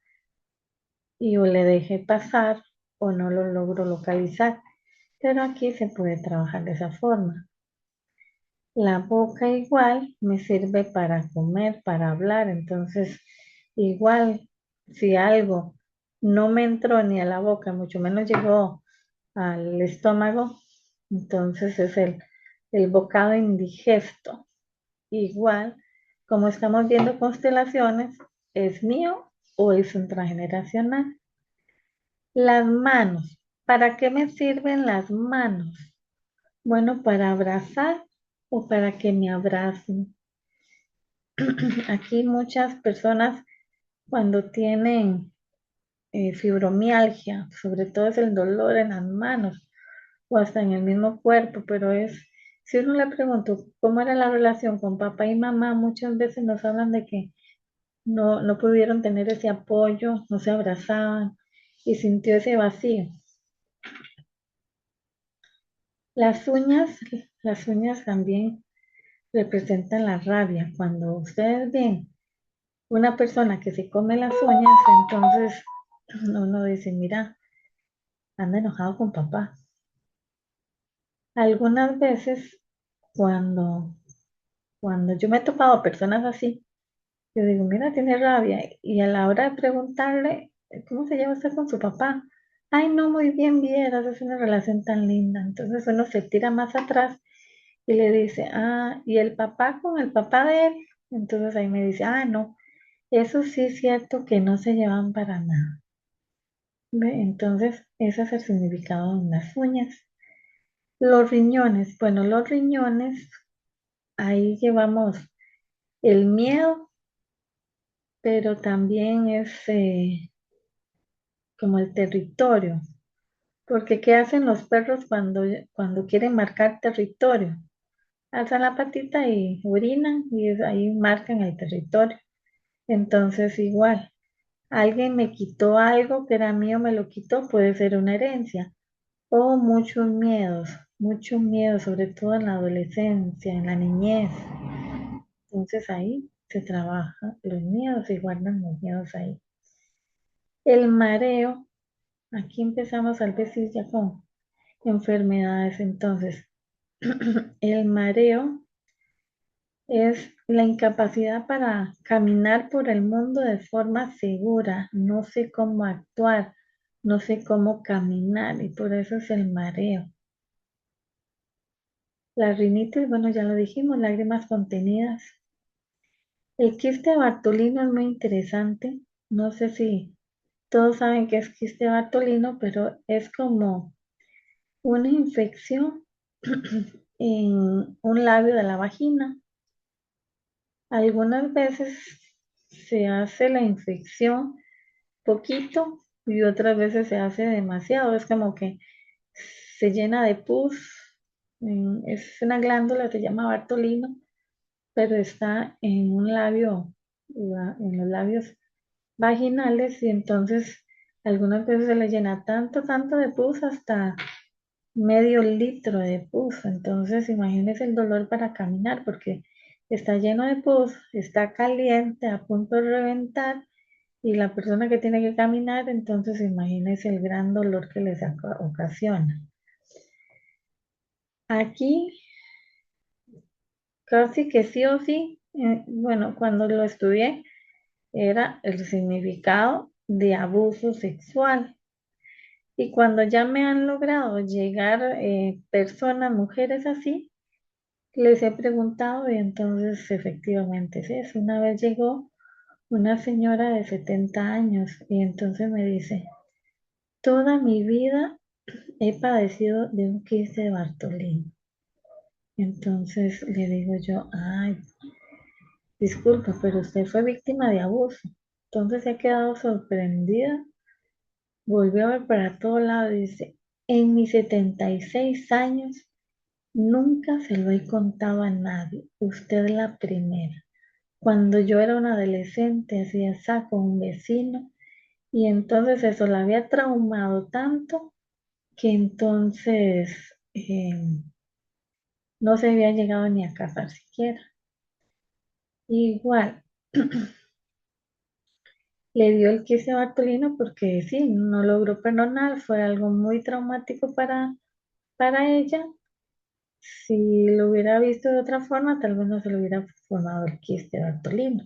y o le dejé pasar o no lo logro localizar. Pero aquí se puede trabajar de esa forma. La boca igual me sirve para comer, para hablar, entonces igual si algo no me entró ni a la boca, mucho menos llegó al estómago, entonces es el bocado indigesto. Igual, como estamos viendo constelaciones, ¿es mío o es intrageneracional? Las manos. ¿Para qué me sirven las manos? Bueno, para abrazar o para que me abracen. Aquí muchas personas cuando tienen fibromialgia, sobre todo es el dolor en las manos o hasta en el mismo cuerpo, pero si uno le pregunto cómo era la relación con papá y mamá, muchas veces nos hablan de que no pudieron tener ese apoyo, no se abrazaban y sintió ese vacío. Las uñas, las uñas también representan la rabia. Cuando ustedes ven una persona que se come las uñas, entonces uno dice, mira, anda enojado con papá. Algunas veces cuando, cuando yo me he topado personas así, yo digo, mira, tiene rabia. Y a la hora de preguntarle, ¿cómo se lleva usted con su papá? Ay, no, muy bien, vieras, es una relación tan linda. Entonces uno se tira más atrás y le dice, ah, ¿y el papá con el papá de él? Entonces ahí me dice, ah, no, eso sí es cierto que no se llevan para nada. ¿Ve? Entonces, ese es el significado de las uñas. Los riñones, bueno, los riñones, ahí llevamos el miedo, pero también es como el territorio. Porque ¿qué hacen los perros cuando quieren marcar territorio? Alzan la patita y orinan y ahí marcan el territorio. Entonces igual, alguien me quitó algo que era mío, me lo quitó, puede ser una herencia. O muchos miedos, sobre todo en la adolescencia, en la niñez. Entonces ahí se trabaja los miedos y guardan los miedos ahí. El mareo, aquí empezamos a veces ya con enfermedades. Entonces, el mareo es la incapacidad para caminar por el mundo de forma segura. No sé cómo actuar, no sé cómo caminar y por eso es el mareo. La rinitis, bueno, ya lo dijimos, lágrimas contenidas. El quiste bartolino es muy interesante. No sé si todos saben qué es quiste bartolino, pero es como una infección en un labio de la vagina. Algunas veces se hace la infección poquito y otras veces se hace demasiado. Es como que se llena de pus. Es una glándula, se llama Bartolino, pero está en un labio, en los labios vaginales y entonces algunas veces se le llena tanto, tanto de pus hasta medio litro de pus. Entonces imagínense el dolor para caminar porque está lleno de pus, está caliente, a punto de reventar y la persona que tiene que caminar, entonces imagínense el gran dolor que les ocasiona. Aquí casi que sí o sí, bueno, cuando lo estudié, era el significado de abuso sexual. Y cuando ya me han logrado llegar personas, mujeres así, les he preguntado y entonces efectivamente es eso. Una vez llegó una señora de 70 años y entonces me dice, toda mi vida he padecido de un quiste de Bartolini. Entonces le digo yo, ay, disculpa, pero usted fue víctima de abuso. Entonces se ha quedado sorprendida, volvió a ver para todo lado y dice, en mis 76 años nunca se lo he contado a nadie, usted es la primera. Cuando yo era una adolescente hacía saco a un vecino y entonces eso la había traumado tanto que entonces no se había llegado ni a casar siquiera. Igual, le dio el quiste a Bartolino porque sí, no logró perdonar, fue algo muy traumático para ella. Si lo hubiera visto de otra forma, tal vez no se le hubiera formado el quiste de Bartolino.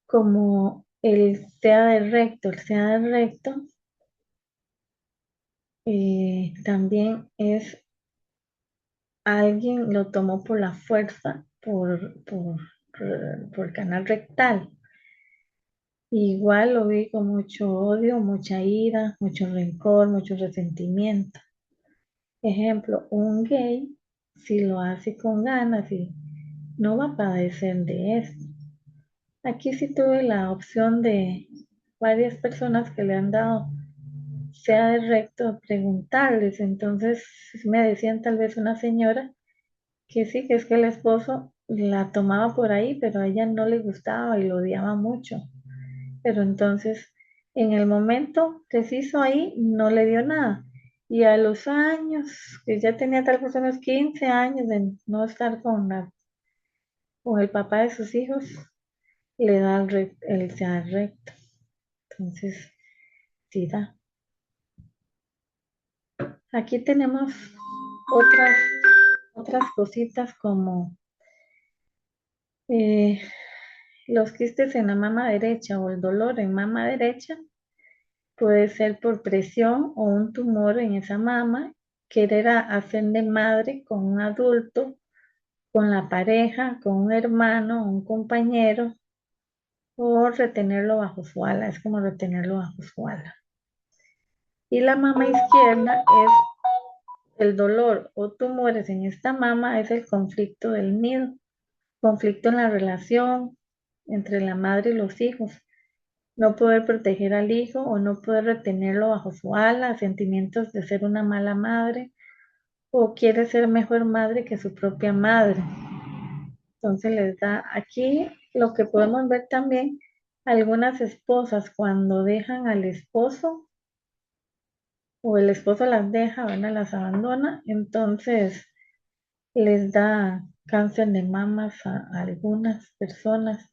Como el SEA de recto también es alguien lo tomó por la fuerza, por canal rectal. Igual lo vi con mucho odio, mucha ira, mucho rencor, mucho resentimiento. Ejemplo, un gay, si lo hace con ganas, y no va a padecer de esto. Aquí sí tuve la opción de varias personas que le han dado, sea de recto, preguntarles. Entonces me decían tal vez una señora que sí, que es que el esposo la tomaba por ahí, pero a ella no le gustaba y lo odiaba mucho. Pero entonces, en el momento preciso ahí, no le dio nada. Y a los años, que ya tenía tal vez unos 15 años de no estar con el papá de sus hijos, le da el SEA recto. Entonces, sí da. Aquí tenemos otras, otras cositas como eh, los quistes en la mama derecha o el dolor en mama derecha. Puede ser por presión o un tumor en esa mama, querer hacer de madre con un adulto, con la pareja, con un hermano, un compañero, o retenerlo bajo su ala, es como retenerlo bajo su ala. Y la mama izquierda es el dolor o tumores en esta mama, es el conflicto del nido, conflicto en la relación entre la madre y los hijos. No poder proteger al hijo o no poder retenerlo bajo su ala, sentimientos de ser una mala madre o quiere ser mejor madre que su propia madre. Entonces les da aquí lo que podemos ver también, algunas esposas cuando dejan al esposo o el esposo las deja, ¿verdad? Las abandona, entonces les da cáncer de mamas a algunas personas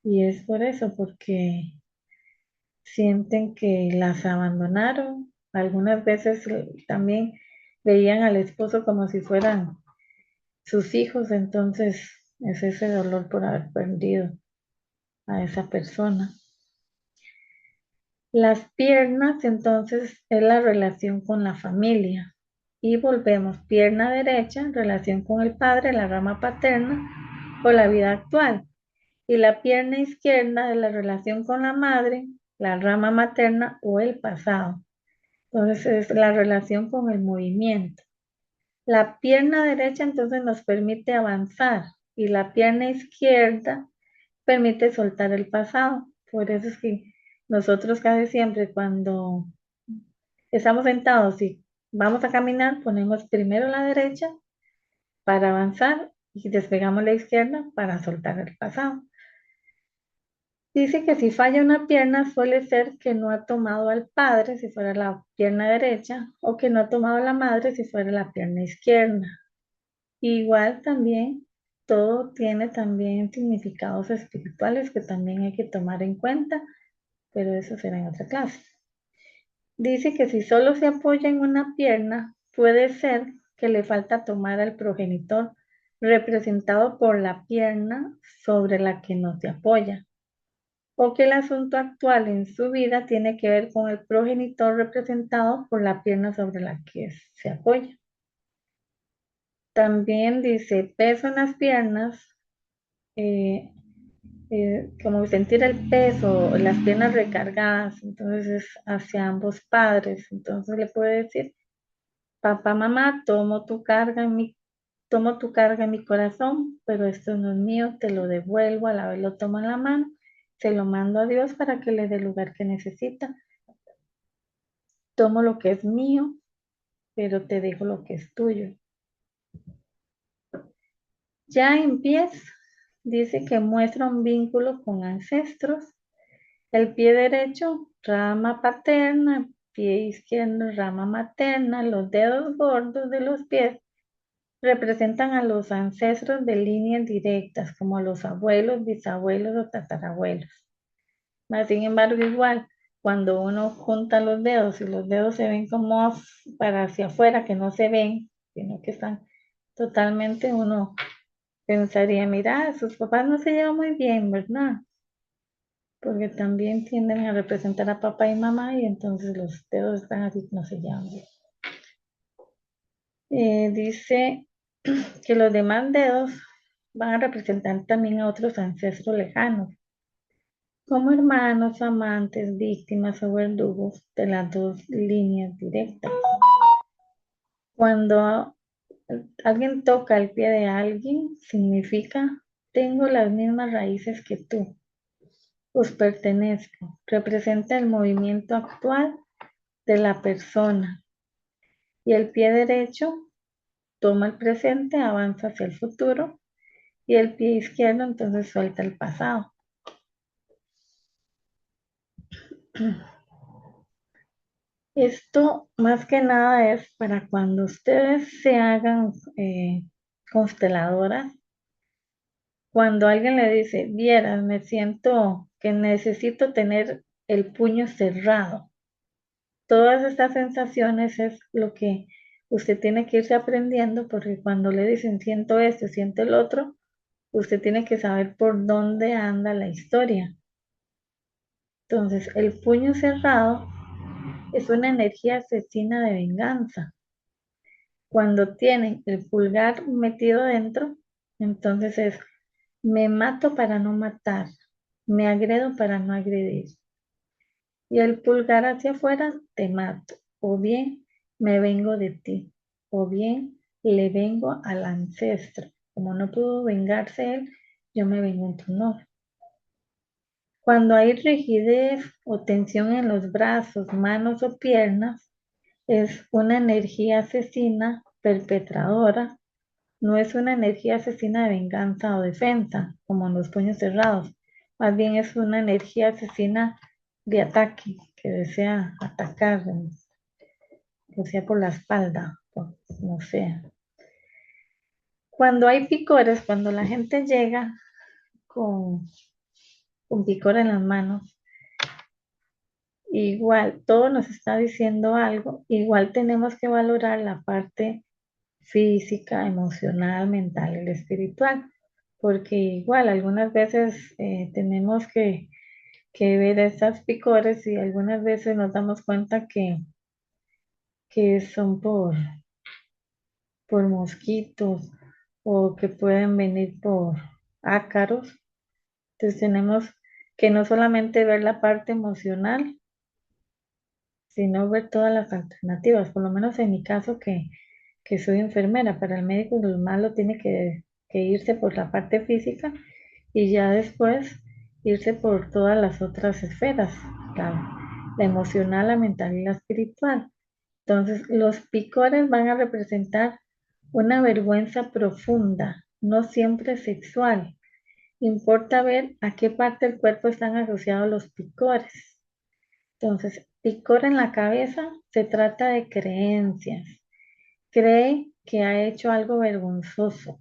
y es por eso, porque sienten que las abandonaron. Algunas veces también veían al esposo como si fueran sus hijos, entonces es ese dolor por haber perdido a esa persona. Las piernas, entonces, es la relación con la familia. Y volvemos, pierna derecha, relación con el padre, la rama paterna o la vida actual. Y la pierna izquierda es la relación con la madre, la rama materna o el pasado. Entonces es la relación con el movimiento. La pierna derecha entonces nos permite avanzar y la pierna izquierda permite soltar el pasado. Por eso es que nosotros casi siempre cuando estamos sentados y vamos a caminar, ponemos primero la derecha para avanzar y despegamos la izquierda para soltar el pasado. Dice que si falla una pierna suele ser que no ha tomado al padre si fuera la pierna derecha o que no ha tomado a la madre si fuera la pierna izquierda. Igual también todo tiene también significados espirituales que también hay que tomar en cuenta, pero eso será en otra clase. Dice que si solo se apoya en una pierna, puede ser que le falta tomar al progenitor representado por la pierna sobre la que no se apoya, o que el asunto actual en su vida tiene que ver con el progenitor representado por la pierna sobre la que se apoya. También dice peso en las piernas, eh, como sentir el peso, las piernas recargadas, entonces es hacia ambos padres, entonces le puede decir, papá, mamá, tomo tu carga en mi corazón, pero esto no es mío, te lo devuelvo, a la vez lo tomo en la mano, se lo mando a Dios para que le dé el lugar que necesita. Tomo lo que es mío, pero te dejo lo que es tuyo. Ya en pies, dice que muestra un vínculo con ancestros. El pie derecho, rama paterna, pie izquierdo, rama materna, los dedos gordos de los pies representan a los ancestros de líneas directas, como los abuelos, bisabuelos o tatarabuelos. Mas, sin embargo, igual, cuando uno junta los dedos y los dedos se ven como para hacia afuera, que no se ven, sino que están totalmente, uno pensaría, mira, sus papás no se llevan muy bien, ¿verdad? Porque también tienden a representar a papá y mamá y entonces los dedos están así, no se llevan bien. Dice que los demás dedos van a representar también a otros ancestros lejanos, como hermanos, amantes, víctimas o verdugos de las dos líneas directas. Cuando alguien toca el pie de alguien, significa tengo las mismas raíces que tú, os pertenezco, representa el movimiento actual de la persona. Y el pie derecho toma el presente, avanza hacia el futuro, y el pie izquierdo entonces suelta el pasado. Esto más que nada es para cuando ustedes se hagan consteladoras, cuando alguien le dice, vieras, me siento que necesito tener el puño cerrado. Todas estas sensaciones es lo que usted tiene que irse aprendiendo, porque cuando le dicen siento esto, siento el otro, usted tiene que saber por dónde anda la historia. Entonces, el puño cerrado es una energía asesina de venganza. Cuando tienen el pulgar metido dentro, entonces es, me mato para no matar, me agredo para no agredir. Y el pulgar hacia afuera, te mato. O bien, me vengo de ti. O bien, le vengo al ancestro. Como no pudo vengarse él, yo me vengo en tu honor. Cuando hay rigidez o tensión en los brazos, manos o piernas, es una energía asesina perpetradora, no es una energía asesina de venganza o defensa, como en los puños cerrados. Más bien es una energía asesina de ataque, que desea atacar, o sea por la espalda, no sé. Cuando hay picores, cuando la gente llega con, con picor en las manos, igual todo nos está diciendo algo, igual tenemos que valorar la parte física, emocional, mental y espiritual, porque igual algunas veces tenemos que ver esas picores y algunas veces nos damos cuenta que son por mosquitos o que pueden venir por ácaros. Entonces tenemos que no solamente ver la parte emocional, sino ver todas las alternativas, por lo menos en mi caso que soy enfermera, para el médico lo malo tiene que irse por la parte física y ya después irse por todas las otras esferas, la emocional, la mental y la espiritual. Entonces, los picores van a representar una vergüenza profunda, no siempre sexual. Importa ver a qué parte del cuerpo están asociados los picores. Entonces, picor en la cabeza se trata de creencias. Cree que ha hecho algo vergonzoso.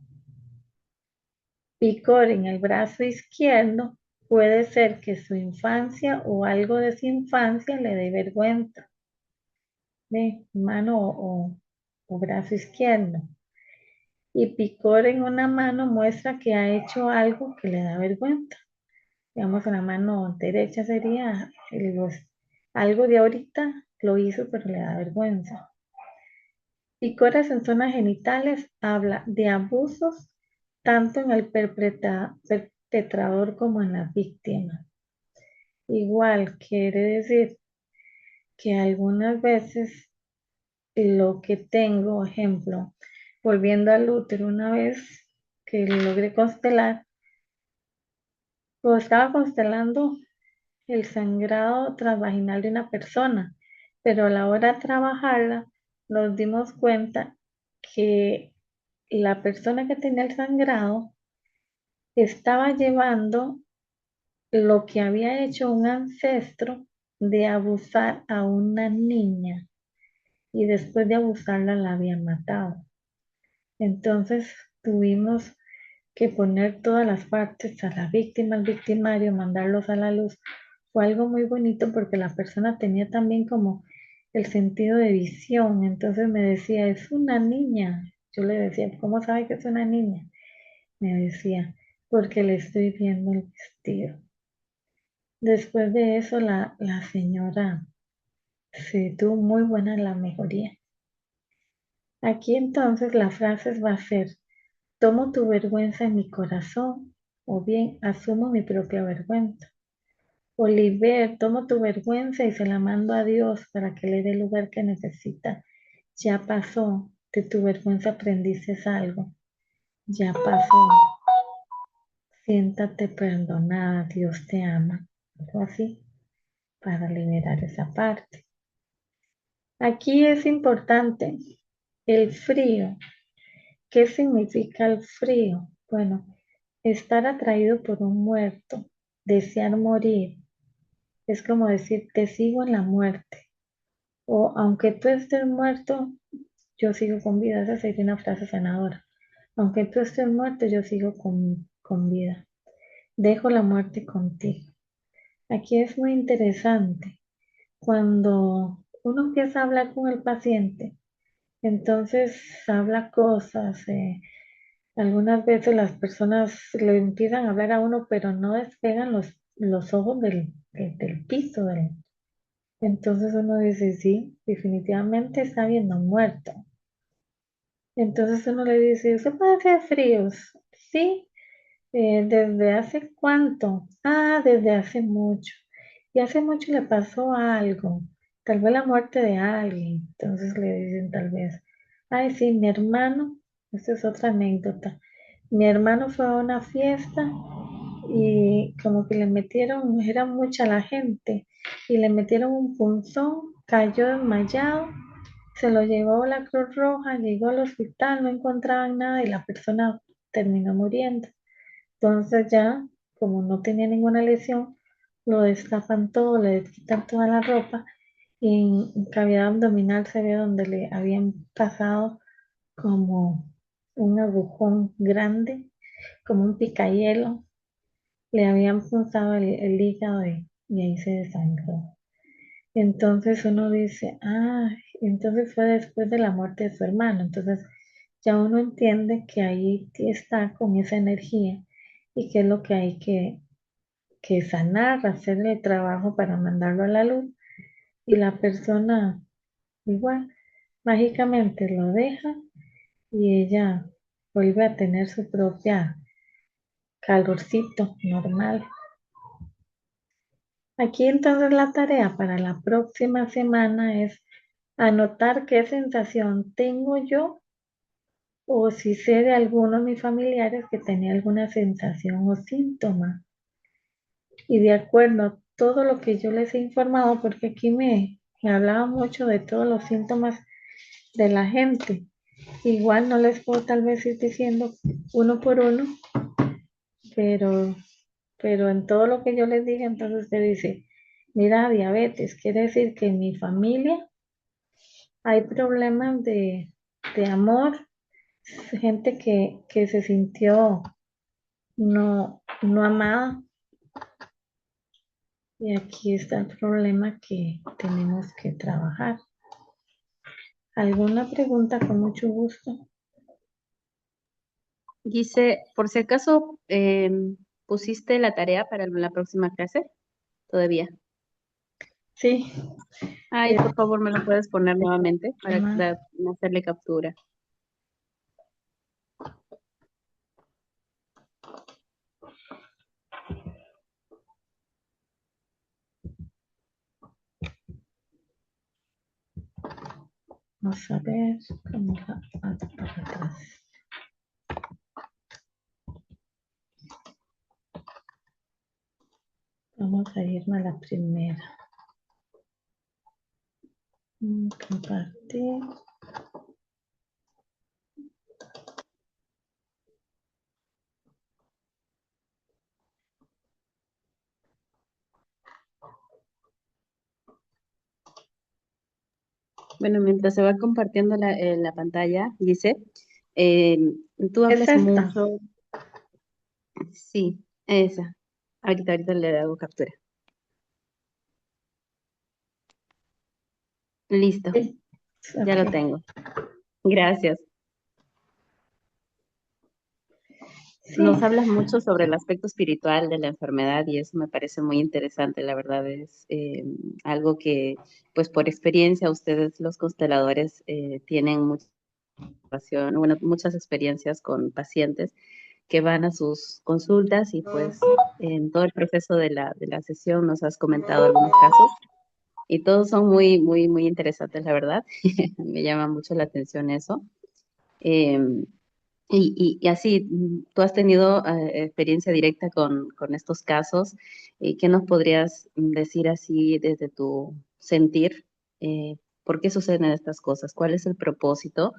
Picor en el brazo izquierdo puede ser que su infancia o algo de su infancia le dé vergüenza. De mano o brazo izquierdo. Y picor en una mano muestra que ha hecho algo que le da vergüenza. Digamos, en la mano derecha sería algo de ahorita lo hizo, pero le da vergüenza. Picores en zonas genitales habla de abusos tanto en el perpetrador como en la víctima. Igual quiere decir que algunas veces lo que tengo, ejemplo, volviendo al útero una vez que lo logré constelar, pues estaba constelando el sangrado transvaginal de una persona, pero a la hora de trabajarla nos dimos cuenta que la persona que tenía el sangrado estaba llevando lo que había hecho un ancestro de abusar a una niña y después de abusarla la había matado. Entonces tuvimos que poner todas las partes a la víctima, al victimario, mandarlos a la luz. Fue algo muy bonito porque la persona tenía también como el sentido de visión. Entonces me decía, es una niña. Yo le decía, ¿cómo sabe que es una niña? Me decía, porque le estoy viendo el vestido. Después de eso, la señora se tuvo muy buena la mejoría. Aquí entonces la frase va a ser, tomo tu vergüenza en mi corazón, o bien asumo mi propia vergüenza. Oliver, tomo tu vergüenza y se la mando a Dios para que le dé el lugar que necesita. Ya pasó, de tu vergüenza aprendiste algo. Ya pasó, siéntate perdonada, Dios te ama. Algo así, para liberar esa parte. Aquí es importante el frío. ¿Qué significa el frío? Bueno, estar atraído por un muerto, desear morir, es como decir, te sigo en la muerte. O aunque tú estés muerto, yo sigo con vida. Esa sería una frase sanadora. Aunque tú estés muerto, yo sigo con vida. Dejo la muerte contigo. Aquí es muy interesante. Cuando uno empieza a hablar con el paciente, entonces habla cosas. Algunas veces las personas le empiezan a hablar a uno, pero no despegan los ojos del piso. Entonces uno dice, sí, definitivamente está viendo un muerto. Entonces uno le dice, ¿usted puede hacer fríos? Sí, ¿desde hace cuánto? Ah, desde hace mucho. Y hace mucho le pasó algo, tal vez la muerte de alguien. Entonces le dicen tal vez, ay, sí, mi hermano, esta es otra anécdota. Mi hermano fue a una fiesta y como que le metieron, era mucha la gente, y le metieron un punzón, cayó desmayado, se lo llevó la Cruz Roja, llegó al hospital, no encontraban nada y la persona terminó muriendo. Entonces ya, como no tenía ninguna lesión, lo destapan todo, le quitan toda la ropa y en cavidad abdominal se ve donde le habían pasado como un agujón grande, como un picayelo, le habían punzado el hígado y ahí se desangró. Entonces uno dice, ah, entonces fue después de la muerte de su hermano. Entonces ya uno entiende que ahí está con esa energía y qué es lo que hay que sanar, hacer el trabajo para mandarlo a la luz. Y la persona igual, mágicamente lo deja y ella vuelve a tener su propia calorcito normal. Aquí entonces la tarea para la próxima semana es anotar qué sensación tengo yo o si sé de algunos de mis familiares que tenía alguna sensación o síntoma. Y de acuerdo a todo lo que yo les he informado, porque aquí me hablaba mucho de todos los síntomas de la gente. Igual no les puedo tal vez ir diciendo uno por uno, pero, pero en todo lo que yo les dije, entonces usted dice, mira, diabetes, quiere decir que en mi familia hay problemas de amor, gente que se sintió no amada. Y aquí está el problema que tenemos que trabajar. ¿Alguna pregunta? Con mucho gusto. Dice, por si acaso, ¿pusiste la tarea para la próxima clase? Todavía. Sí, Ay, eh, por favor, ¿me lo puedes poner nuevamente para tema- hacerle captura? vamos a ver cómo va para atrás. Vamos a irme a la primera. Compartir. Bueno, mientras se va compartiendo la pantalla, dice, eh, tú Es hablas esta. mucho, sí, esa. Ahorita le hago captura. Listo, Sí, ya lo ok. tengo. Gracias. Sí, Nos hablas mucho sobre el aspecto espiritual de la enfermedad y eso me parece muy interesante. La verdad es algo que, pues por experiencia, ustedes los consteladores tienen mucha relación, bueno, muchas experiencias con pacientes que van a sus consultas y pues en todo el proceso de la sesión nos has comentado algunos casos y todos son muy interesantes, la verdad. Me llama mucho la atención eso. Em, y así, tú has tenido experiencia directa con estos casos. ¿Qué nos podrías decir así desde tu sentir? ¿Por qué suceden estas cosas? ¿Cuál es el propósito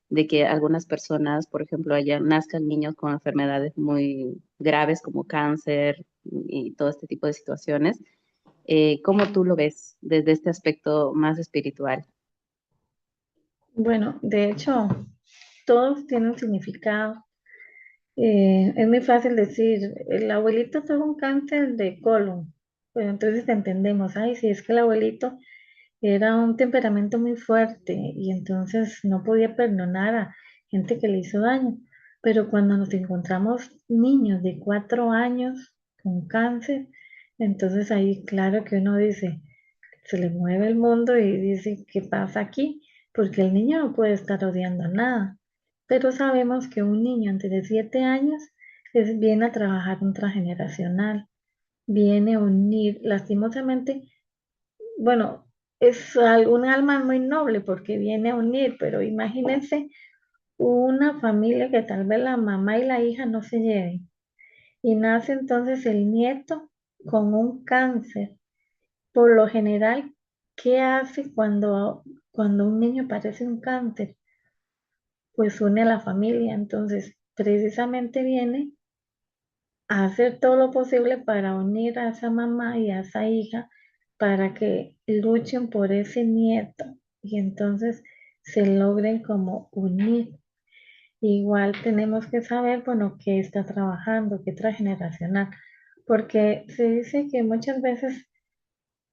de que algunas personas, por ejemplo, allá nazcan niños con enfermedades muy graves como cáncer y todo este tipo de situaciones? ¿Cómo tú lo ves desde este aspecto más espiritual? bueno, de hecho, todos tienen significado. Es muy fácil decir, el abuelito tuvo un cáncer de colon. Pues entonces entendemos, ay, si es que el abuelito era un temperamento muy fuerte y entonces no podía perdonar a gente que le hizo daño. Pero cuando nos encontramos niños de 4 años con cáncer, entonces ahí claro que uno dice, se le mueve el mundo y dice, ¿qué pasa aquí? Porque el niño no puede estar odiando nada. Pero sabemos que un niño antes de 7 años viene a trabajar un transgeneracional, viene a unir, lastimosamente, bueno, es un alma muy noble porque viene a unir, pero imagínense una familia que tal vez la mamá y la hija no se lleven y nace entonces el nieto con un cáncer. Por lo general, ¿qué hace cuando un niño padece un cáncer? Pues une a la familia, entonces precisamente viene a hacer todo lo posible para unir a esa mamá y a esa hija para que luchen por ese nieto y entonces se logren como unir. Igual tenemos que saber, bueno, qué está trabajando, qué transgeneracional, porque se dice que muchas veces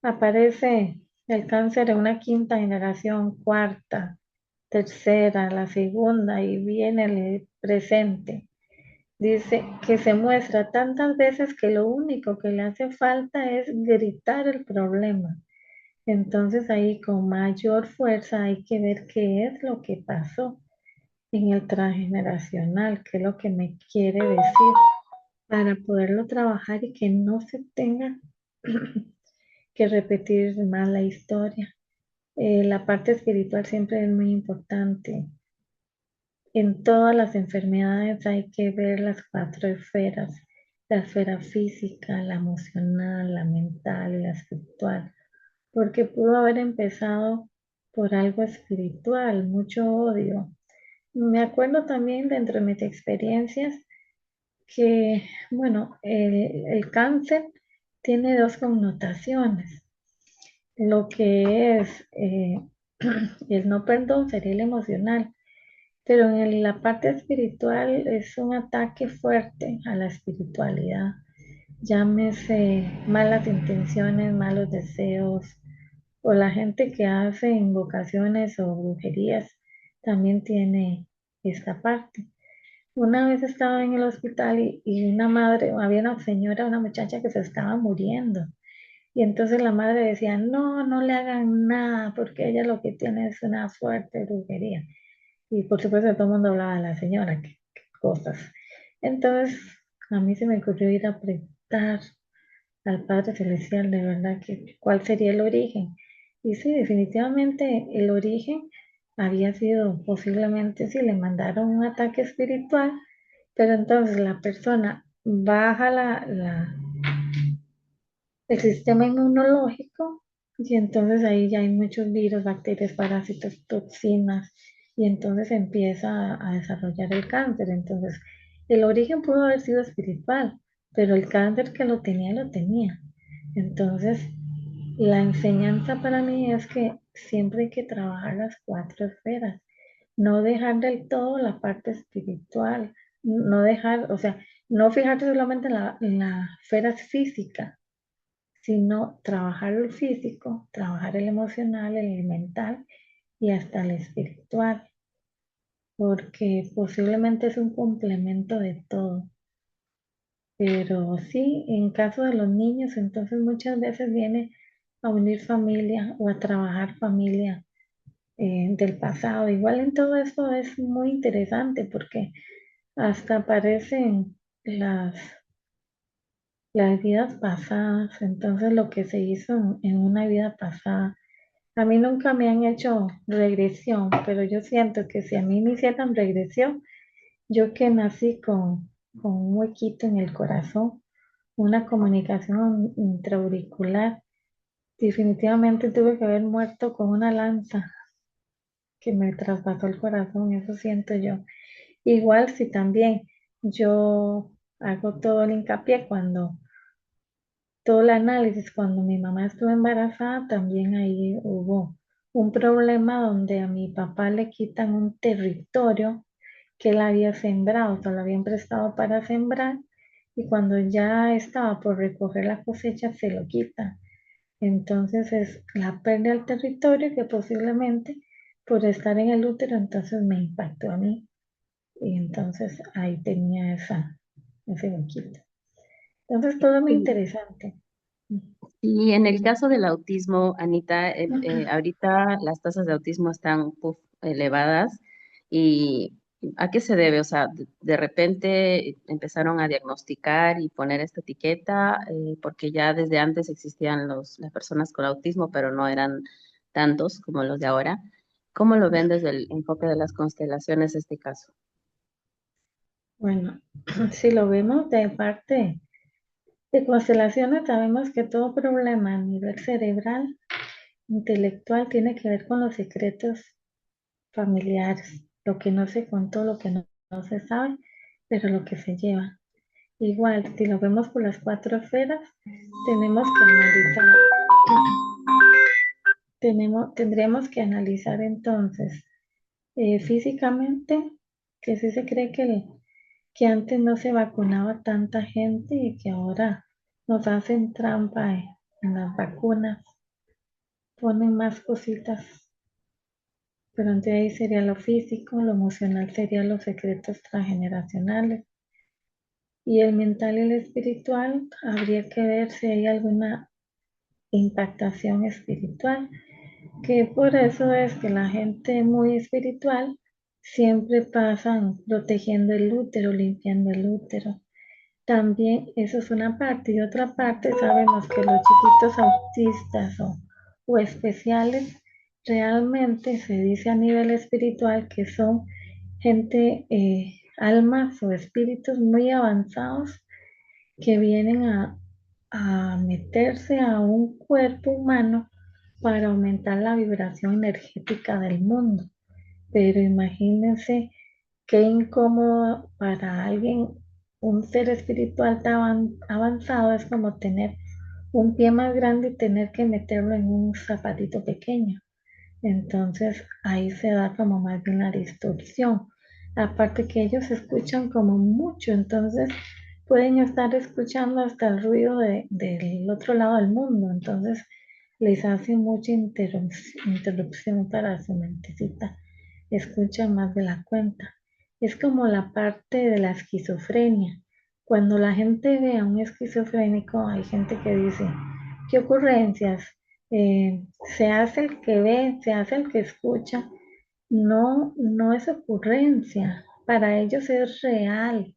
aparece el cáncer en una quinta generación, cuarta, tercera, la segunda y viene el presente. Dice que se muestra tantas veces que lo único que le hace falta es gritar el problema. Entonces ahí con mayor fuerza hay que ver qué es lo que pasó en el transgeneracional, qué es lo que me quiere decir para poderlo trabajar y que no se tenga que repetir más la historia. La parte espiritual siempre es muy importante. en todas las enfermedades hay que ver las cuatro esferas, la esfera física, la emocional, la mental y la espiritual, porque pudo haber empezado por algo espiritual, mucho odio. Me acuerdo también dentro de mis experiencias que, bueno, el cáncer tiene dos connotaciones. Lo que es el no perdón sería el emocional, pero en la parte espiritual es un ataque fuerte a la espiritualidad. Llámese malas intenciones, malos deseos, o la gente que hace invocaciones o brujerías también tiene esta parte. Una vez estaba en el hospital y una madre, había una señora, una muchacha que se estaba muriendo. Y entonces la madre decía, no, no le hagan nada, porque ella lo que tiene es una fuerte brujería. Y por supuesto todo el mundo hablaba de la señora, qué cosas. Entonces a mí se me ocurrió ir a preguntar al Padre Celestial de verdad que cuál sería el origen. Y sí, definitivamente el origen había sido posiblemente si le mandaron un ataque espiritual, pero entonces la persona baja el sistema inmunológico y entonces ahí ya hay muchos virus, bacterias, parásitos, toxinas y entonces empieza a desarrollar el cáncer. Entonces, el origen pudo haber sido espiritual, pero el cáncer que lo tenía, lo tenía. Entonces, la enseñanza para mí es que siempre hay que trabajar las cuatro esferas, no dejar del todo la parte espiritual, no dejar, o sea, no fijarse solamente en la esfera física, sino trabajar el físico, trabajar el emocional, el mental y hasta el espiritual, porque posiblemente es un complemento de todo. Pero sí, en caso de los niños, entonces muchas veces viene a unir familia o a trabajar familia del pasado. Igual en todo esto es muy interesante porque hasta aparecen las vidas pasadas, entonces lo que se hizo en una vida pasada. A mí nunca me han hecho regresión, pero yo siento que si a mí me hicieran regresión, yo que nací con un huequito en el corazón, una comunicación intraauricular, definitivamente tuve que haber muerto con una lanza que me traspasó el corazón, eso siento yo. Igual si también yo hago todo el hincapié cuando todo el análisis, cuando mi mamá estuvo embarazada, también ahí hubo un problema donde a mi papá le quitan un territorio que él había sembrado, se lo habían prestado para sembrar y cuando ya estaba por recoger la cosecha se lo quitan. Entonces es la pérdida del territorio que posiblemente por estar en el útero entonces me impactó a mí y entonces ahí tenía ese huequito. Entonces todo muy Y, interesante. y en el caso del autismo, Anita, ahorita las tasas de autismo están elevadas y ¿a qué se debe? O sea, de repente empezaron a diagnosticar y poner esta etiqueta porque ya desde antes existían las personas con autismo, pero no eran tantos como los de ahora. ¿Cómo lo ven desde el enfoque de las constelaciones este caso? Bueno, si lo vemos de parte de constelaciones, sabemos que todo problema a nivel cerebral, intelectual, tiene que ver con los secretos familiares, lo que no se contó, lo que no se sabe, pero lo que se lleva. Igual, si lo vemos por las cuatro esferas, tenemos que analizar, tendríamos que analizar entonces físicamente, que sí se cree que antes no se vacunaba tanta gente y que ahora nos hacen trampa en las vacunas, ponen más cositas, pero entonces ahí sería lo físico, lo emocional sería los secretos transgeneracionales y el mental y el espiritual habría que ver si hay alguna impactación espiritual, que por eso es que la gente muy espiritual siempre pasan protegiendo el útero, limpiando el útero. También eso es una parte y otra parte sabemos que los chiquitos autistas o especiales realmente se dice a nivel espiritual que son gente, almas o espíritus muy avanzados que vienen a meterse a un cuerpo humano para aumentar la vibración energética del mundo. Pero imagínense qué incómodo para alguien, un ser espiritual tan avanzado es como tener un pie más grande y tener que meterlo en un zapatito pequeño. Entonces ahí se da como más bien la distorsión. Aparte que ellos escuchan como mucho, entonces pueden estar escuchando hasta el ruido del otro lado del mundo. Entonces les hace mucha interrupción para su mentecita. Escuchan más de la cuenta. Es como la parte de la esquizofrenia. Cuando la gente ve a un esquizofrénico, hay gente que dice, ¿qué ocurrencias? Se hace el que ve, se hace el que escucha. No, no es ocurrencia. Para ellos es real.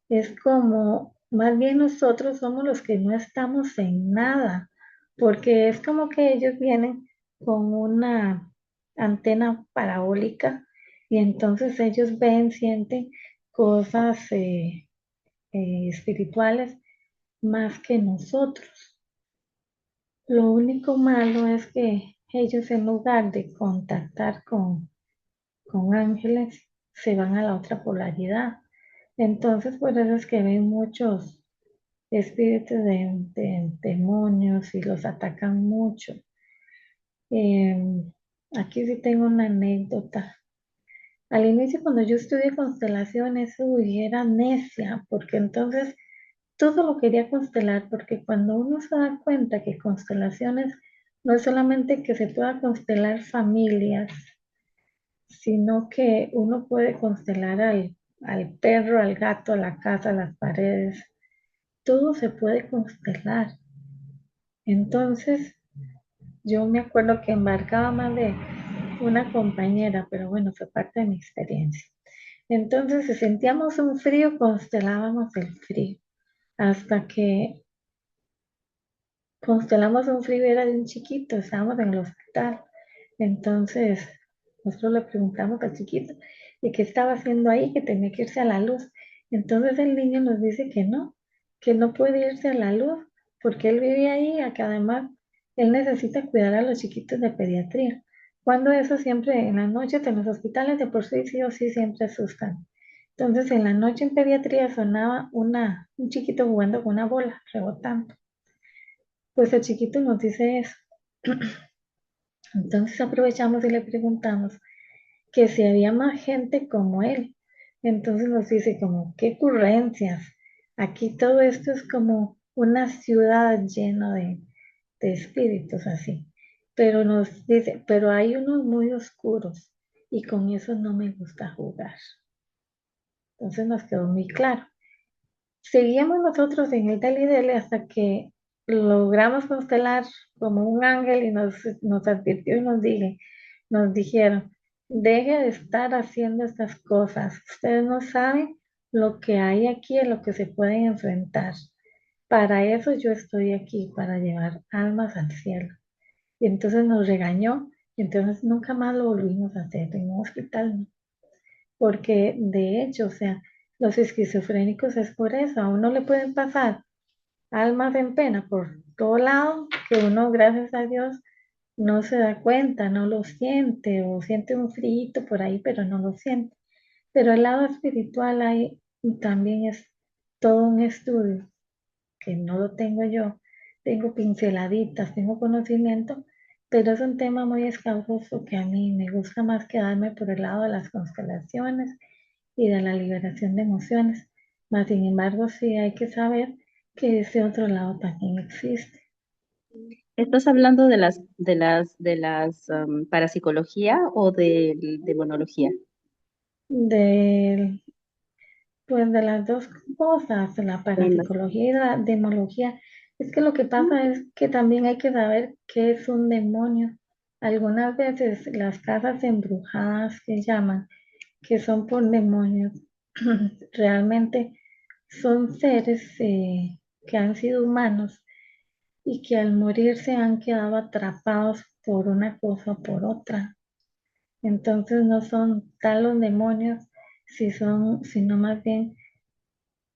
Es como, más bien nosotros somos los que no estamos en nada, porque es como que ellos vienen con una antena parabólica y entonces ellos ven, sienten cosas espirituales más que nosotros. Lo único malo es que ellos en lugar de contactar con ángeles, se van a la otra polaridad. Entonces, por eso es que ven muchos espíritus de demonios y los atacan mucho. Aquí sí tengo una anécdota. Al inicio, cuando yo estudié constelaciones, uy, era necia, porque entonces todo lo quería constelar, porque cuando uno se da cuenta que constelaciones no es solamente que se pueda constelar familias, sino que uno puede constelar al perro, al gato, a la casa, a las paredes, todo se puede constelar. Entonces, yo me acuerdo que embarcaba más de una compañera, pero bueno, fue parte de mi experiencia. Entonces, si sentíamos un frío, constelábamos el frío, hasta que constelamos un frío, era de un chiquito, estábamos en el hospital. Entonces, nosotros le preguntamos al chiquito de qué estaba haciendo ahí, que tenía que irse a la luz. Entonces el niño nos dice que no puede irse a la luz, porque él vive ahí, que además él necesita cuidar a los chiquitos de pediatría. Cuando eso siempre en las noches en los hospitales de por sí o sí siempre asustan. Entonces en la noche en pediatría sonaba un chiquito jugando con una bola, rebotando. Pues el chiquito nos dice eso. Entonces aprovechamos y le preguntamos que si había más gente como él. Entonces nos dice como, qué ocurrencias. Aquí todo esto es como una ciudad llena de espíritus así. Pero nos dice, pero hay unos muy oscuros y con eso no me gusta jugar. Entonces nos quedó muy claro. Seguíamos nosotros en el Deli Deli hasta que logramos constelar como un ángel y nos advirtió y nos dijeron, deje de estar haciendo estas cosas. Ustedes no saben lo que hay aquí, en lo que se pueden enfrentar. Para eso yo estoy aquí, para llevar almas al cielo. Y entonces nos regañó y entonces nunca más lo volvimos a hacer en un hospital, ¿no? Porque de hecho, o sea, los esquizofrénicos es por eso, a uno le pueden pasar almas en pena por todo lado, que uno, gracias a Dios, no se da cuenta, no lo siente, o siente un frío por ahí, pero no lo siente. Pero el lado espiritual ahí también es todo un estudio, que no lo tengo yo, tengo pinceladitas, tengo conocimiento, pero es un tema muy escabroso que a mí me gusta más quedarme por el lado de las constelaciones y de la liberación de emociones. Mas, sin embargo, sí hay que saber que ese otro lado también existe. ¿Estás hablando de las parapsicología o de demonología? De, pues de las dos cosas, de la Ambas. parapsicología y de la demología, es que lo que pasa es que también hay que saber qué es un demonio. Algunas veces las casas embrujadas que llaman, que son por demonios, realmente son seres que han sido humanos y que al morir se han quedado atrapados por una cosa o por otra. Entonces no son tal los demonios, sino más bien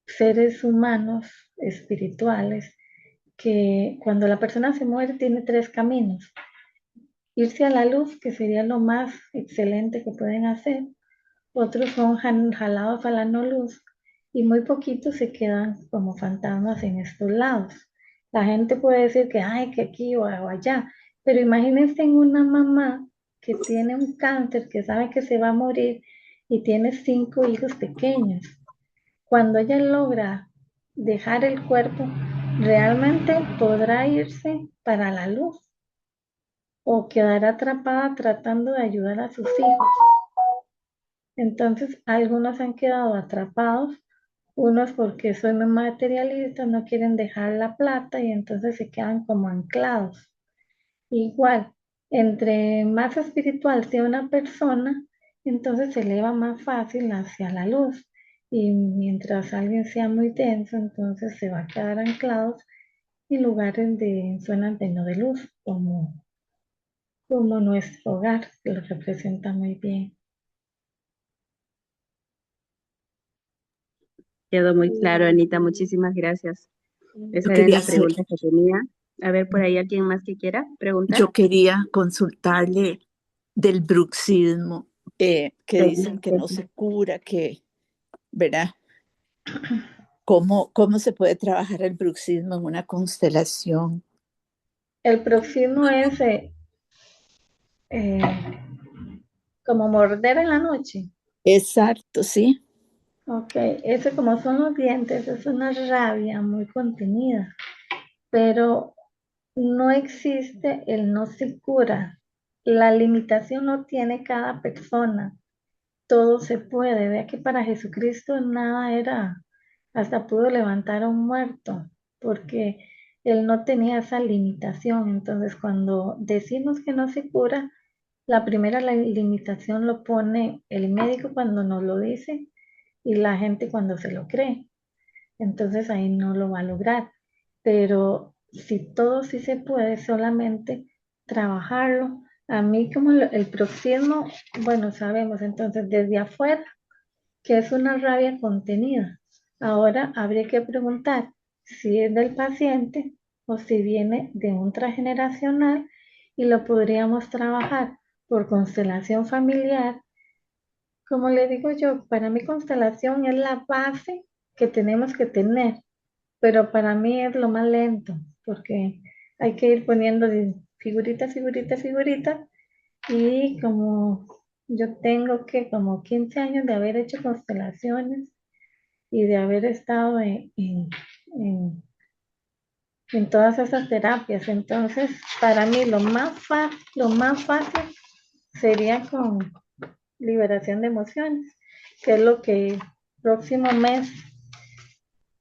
seres humanos espirituales que cuando la persona se muere tiene tres caminos. Irse a la luz, que sería lo más excelente que pueden hacer. Otros son jalados a la no luz y muy poquitos se quedan como fantasmas en estos lados. La gente puede decir que, ay, que aquí o allá, pero imagínense en una mamá que tiene un cáncer, que sabe que se va a morir y tiene 5 hijos pequeños. Cuando ella logra dejar el cuerpo, realmente podrá irse para la luz o quedará atrapada tratando de ayudar a sus hijos. Entonces, algunos han quedado atrapados, unos porque son muy materialistas, no quieren dejar la plata y entonces se quedan como anclados. Igual, entre más espiritual sea una persona, entonces se eleva más fácil hacia la luz. Y mientras alguien sea muy denso, entonces se va a quedar anclados en lugares de zonas de no de luz, como nuestro hogar, que lo representa muy bien. Quedó muy claro, Anita, muchísimas gracias. Yo Esa era quería la hacer, pregunta que tenía. A ver, por ahí alguien más que quiera preguntar. yo quería consultarle del bruxismo, que dicen que no se cura, ¿verdad? ¿Cómo se puede trabajar el bruxismo en una constelación? El próximo es como morder en la noche. Exacto, sí. Ok, ese como son los dientes, es una rabia muy contenida, pero no existe el no se cura. La limitación no tiene cada persona. Todo se puede. Vea que para Jesucristo nada era, hasta pudo levantar a un muerto, porque él no tenía esa limitación. Entonces, cuando decimos que no se cura, la primera limitación lo pone el médico cuando nos lo dice y la gente cuando se lo cree. Entonces ahí no lo va a lograr. Pero si todo sí se puede, solamente trabajarlo. A mí como el proxismo, bueno, sabemos entonces desde afuera que es una rabia contenida. Ahora habría que preguntar si es del paciente o si viene de un transgeneracional y lo podríamos trabajar por constelación familiar. Como le digo yo, para mí constelación es la base que tenemos que tener, pero para mí es lo más lento, porque hay que ir poniendo figurita, figurita, figurita, y como yo tengo que como 15 años de haber hecho constelaciones y de haber estado en, en todas esas terapias, entonces para mí lo más fácil sería con liberación de emociones, que es lo que próximo mes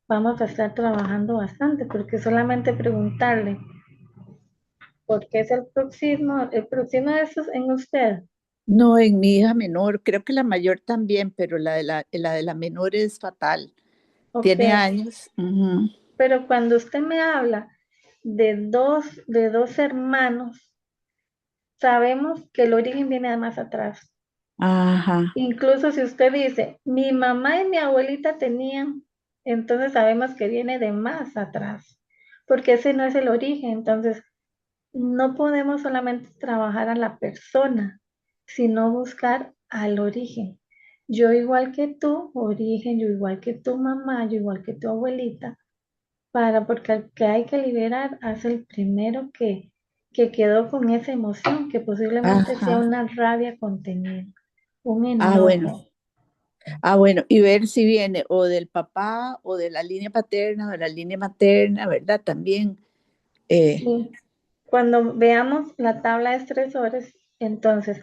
vamos a estar trabajando bastante, porque solamente preguntarle por qué es el próximo de esos en usted. No, en mi hija menor, creo que la mayor también, pero la de la menor es fatal. Ok, Tiene años. Ujú. pero cuando usted me habla de dos hermanos, sabemos que el origen viene de más atrás. Ajá. Incluso si usted dice, mi mamá y mi abuelita tenían, entonces sabemos que viene de más atrás, porque ese no es el origen. Entonces, no podemos solamente trabajar a la persona, sino buscar al origen. Yo igual que tú, origen, yo igual que tu mamá, yo igual que tu abuelita, porque el que hay que liberar es el primero que quedó con esa emoción, que posiblemente sea Ajá. una rabia contenida, un Ah, bueno. enojo. Ah, bueno, y ver si viene o del papá o de la línea paterna o de la línea materna, ¿verdad? También. eh, Sí. Cuando veamos la tabla de estresores, entonces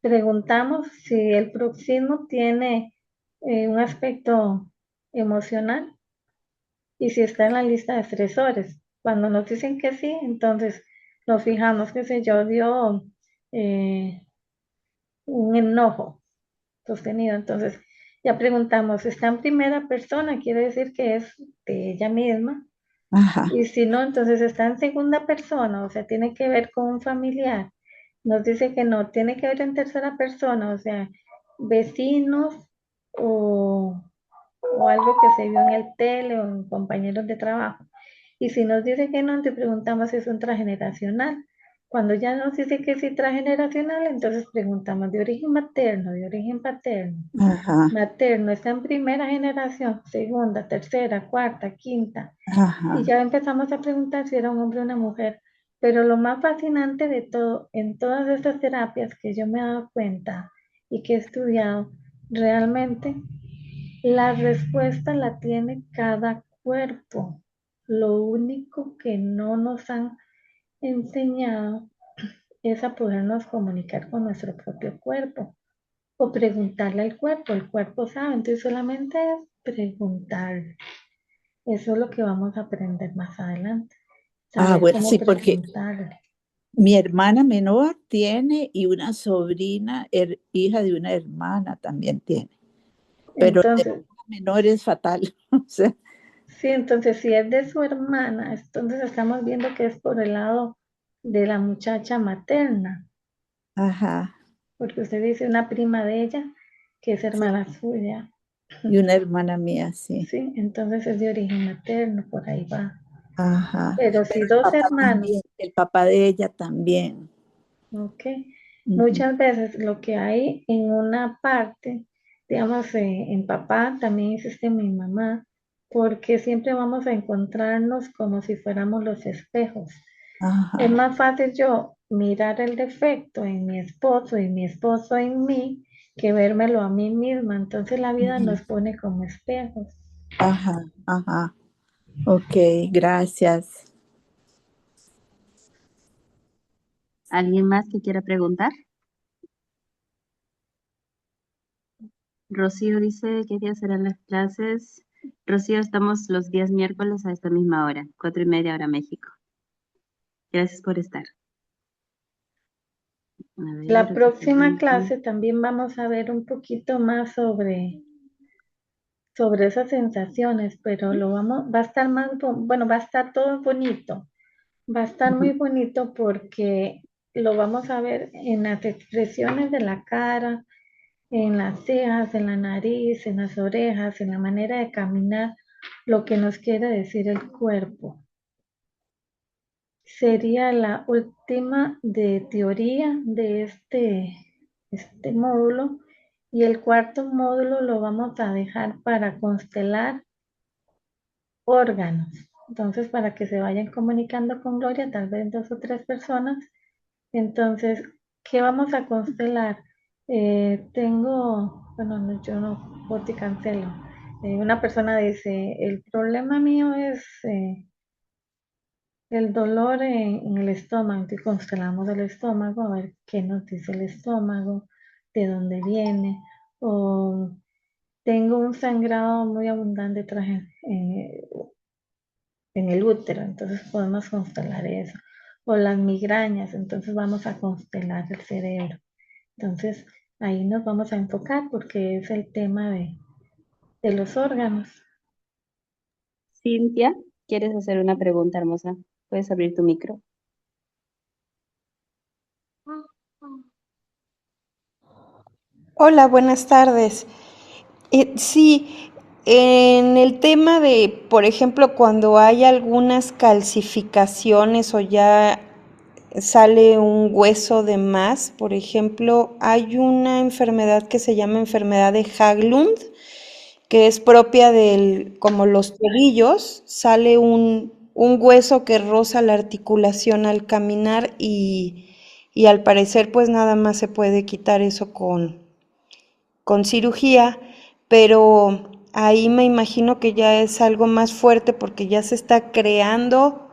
preguntamos si el bruxismo tiene un aspecto emocional y si está en la lista de estresores. Cuando nos dicen que sí, entonces nos fijamos que se yo dio eh, un enojo sostenido. Entonces ya preguntamos, ¿está en primera persona? Quiere decir que es de ella misma. ajá. Y si no, entonces está en segunda persona, o sea, tiene que ver con un familiar. Nos dice que no, tiene que ver en tercera persona, o sea, vecinos, o, o algo que se vio en el tele o en compañeros de trabajo. Y si nos dice que no, te preguntamos si es un transgeneracional. Cuando ya nos dice que sí transgeneracional, entonces preguntamos de origen materno, de origen paterno. Ajá, Materno está en primera generación, segunda, tercera, cuarta, quinta. ajá. Y ya empezamos a preguntar si era un hombre o una mujer. Pero lo más fascinante de todo, en todas estas terapias que yo me he dado cuenta y que he estudiado, realmente la respuesta la tiene cada cuerpo. Lo único que no nos han enseñado es a podernos comunicar con nuestro propio cuerpo o preguntarle al cuerpo. El cuerpo sabe, entonces solamente es preguntarle. Eso es lo que vamos a aprender más adelante. Ah, Saber bueno, cómo sí, porque preguntarle. mi hermana menor tiene y una sobrina, hija de una hermana también tiene, pero de Entonces, menor es fatal. O sea, sí, entonces si es de su hermana, entonces estamos viendo que es por el lado de la muchacha materna, ajá, porque usted dice una prima de ella que es sí. hermana suya, Y una hermana mía, sí. sí, entonces es de origen materno, por ahí va. Ajá. Pero Pero si el dos papá hermanos, también, el papá de ella también. ok, Ujú. muchas veces lo que hay en una parte, digamos, en papá, también existe mi mamá, porque siempre vamos a encontrarnos como si fuéramos los espejos. Es Ajá. más fácil yo mirar el defecto en mi esposo y mi esposo en mí que vérmelo a mí misma. Entonces la vida Ujú. nos pone como espejos. Ajá, ajá. Ok, gracias. ¿Alguien más que quiera preguntar? Rocío dice que día serán las clases. Rocío, estamos los días miércoles a esta misma hora, 4:30 hora México. Gracias por estar. A ver, La otra próxima pregunta. clase también vamos a ver un poquito más sobre esas sensaciones, pero va a estar más, bueno, va a estar todo bonito. Va a estar muy Ujú. bonito porque lo vamos a ver en las expresiones de la cara, en las cejas, en la nariz, en las orejas, en la manera de caminar, lo que nos quiere decir el cuerpo. Sería la última de teoría de este módulo y el cuarto módulo lo vamos a dejar para constelar órganos. Entonces, para que se vayan comunicando con Gloria, tal vez 2 o 3 personas. Entonces, ¿qué vamos a constelar? Bueno, no, yo no, Poti cancelo. Una persona dice, el problema mío es el dolor en el estómago. Entonces constelamos el estómago, a ver qué nos dice el estómago, de dónde viene. O tengo un sangrado muy abundante en el útero, entonces podemos constelar eso. O las migrañas, entonces vamos a constelar el cerebro. Entonces ahí nos vamos a enfocar porque es el tema de los órganos. Cintia, ¿quieres hacer una pregunta, hermosa? Puedes abrir tu micro. Hola, buenas tardes. Sí, en el tema de, por ejemplo, cuando hay algunas calcificaciones o ya sale un hueso de más, por ejemplo, hay una enfermedad que se llama enfermedad de Haglund, que es propia del, como los tobillos, sale un hueso que roza la articulación al caminar y al parecer pues nada más se puede quitar eso con cirugía, pero ahí me imagino que ya es algo más fuerte porque ya se está creando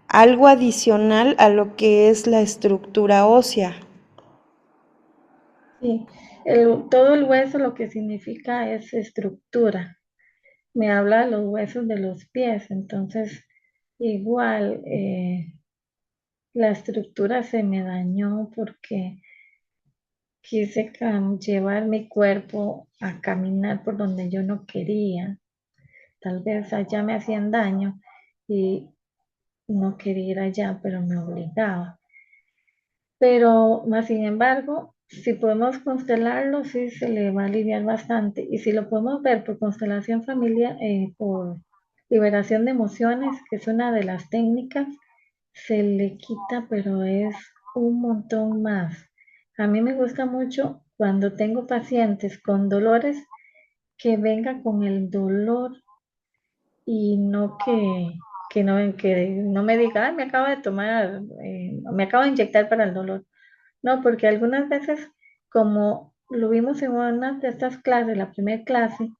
algo adicional a lo que es la estructura ósea. Sí, todo el hueso lo que significa es estructura. Me habla de los huesos de los pies, entonces igual la estructura se me dañó porque quise llevar mi cuerpo a caminar por donde yo no quería. Tal vez allá me hacían daño y no quería ir allá, pero me obligaba. Pero más sin embargo, Si podemos constelarlo, sí se le va a aliviar bastante. Y si lo podemos ver por constelación familiar, por liberación de emociones, que es una de las técnicas, se le quita, pero es un montón más. A mí me gusta mucho cuando tengo pacientes con dolores que venga con el dolor y no que no me diga, "Ay, me acabo de tomar, me acabo de inyectar para el dolor". No, porque algunas veces, como lo vimos en una de estas clases, la primera clase,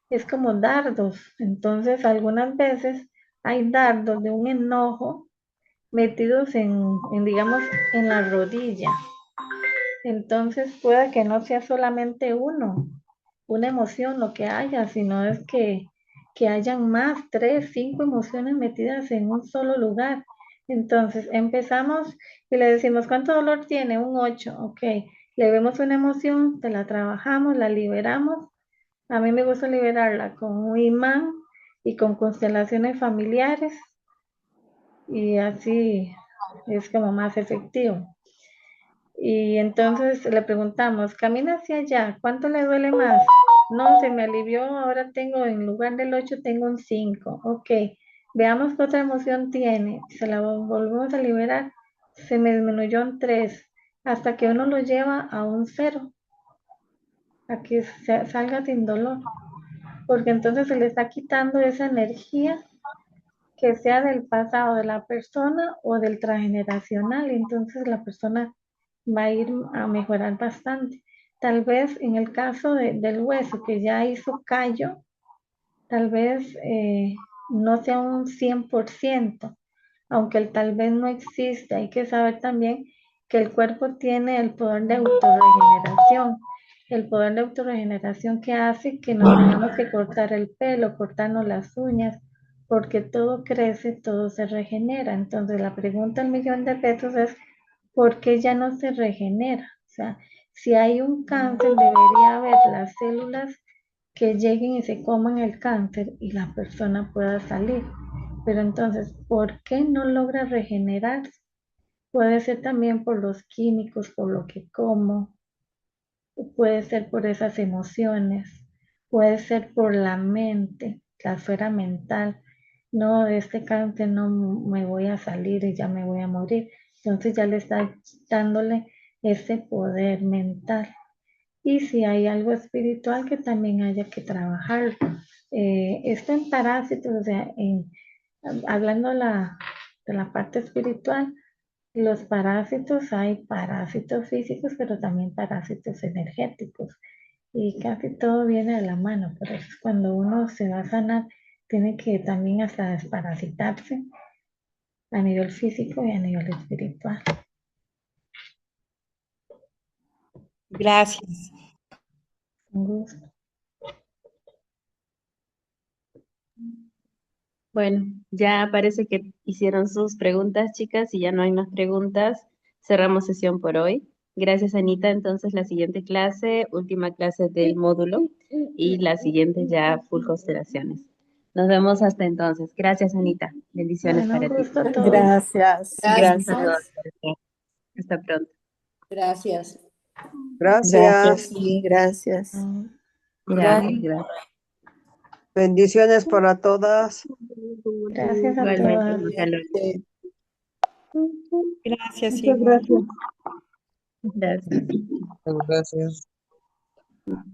es como dardos. Entonces, algunas veces hay dardos de un enojo metidos digamos, en la rodilla. Entonces, puede que no sea solamente una emoción lo que haya, sino es que hayan más, 3, 5 emociones metidas en un solo lugar. Entonces, empezamos y le decimos, ¿cuánto dolor tiene? Un 8, ok. Le vemos una emoción, te la trabajamos, la liberamos. A mí me gusta liberarla con un imán y con constelaciones familiares y así es como más efectivo. Y entonces le preguntamos, camina hacia allá, ¿cuánto le duele más? No, se me alivió, ahora tengo, en lugar del 8 tengo un 5. Ok, veamos qué otra emoción tiene. Se la volvemos a liberar, se me disminuyó un 3, hasta que uno lo lleva a un 0, a que salga sin dolor, porque entonces se le está quitando esa energía que sea del pasado de la persona o del transgeneracional, y entonces la persona va a ir a mejorar bastante. Tal vez en el caso del hueso que ya hizo callo, tal vez no sea un 100%, aunque el tal vez no existe. Hay que saber también que el cuerpo tiene el poder de autorregeneración. El poder de autorregeneración que hace que no tengamos que cortar el pelo, cortarnos las uñas, porque todo crece, todo se regenera. Entonces la pregunta del millón de pesos es, ¿por qué ya no se regenera? O sea, si hay un cáncer, debería haber las células que lleguen y se coman el cáncer y la persona pueda salir. Pero entonces, ¿por qué no logra regenerarse? Puede ser también por los químicos, por lo que como, puede ser por esas emociones, puede ser por la mente, la esfera mental. No, de este cáncer no me voy a salir y ya me voy a morir. Entonces ya le está dándole ese poder mental. Y si hay algo espiritual que también haya que trabajar. Esto en parásitos, o sea, hablando de la parte espiritual, los parásitos, hay parásitos físicos, pero también parásitos energéticos. Y casi todo viene de la mano. Por eso es cuando uno se va a sanar, tiene que también hasta desparasitarse a nivel físico y a nivel espiritual. Gracias. Un gusto. Bueno, ya parece que hicieron sus preguntas, chicas, y ya no hay más preguntas. Cerramos sesión por hoy. Gracias, Anita. Entonces, la siguiente clase, última clase del módulo, y la siguiente ya full constelaciones. Nos vemos hasta entonces. Gracias, Anita. Bendiciones Bueno, para un ti. gusto a todos. Gracias, Gracias a todos. gracias, Hasta pronto. gracias. Gracias. Sí, gracias. Gracias, gracias. Bendiciones para todas. Gracias a Igualmente, todas. muchas gracias. Gracias, Muchas igual. gracias. Gracias. Gracias.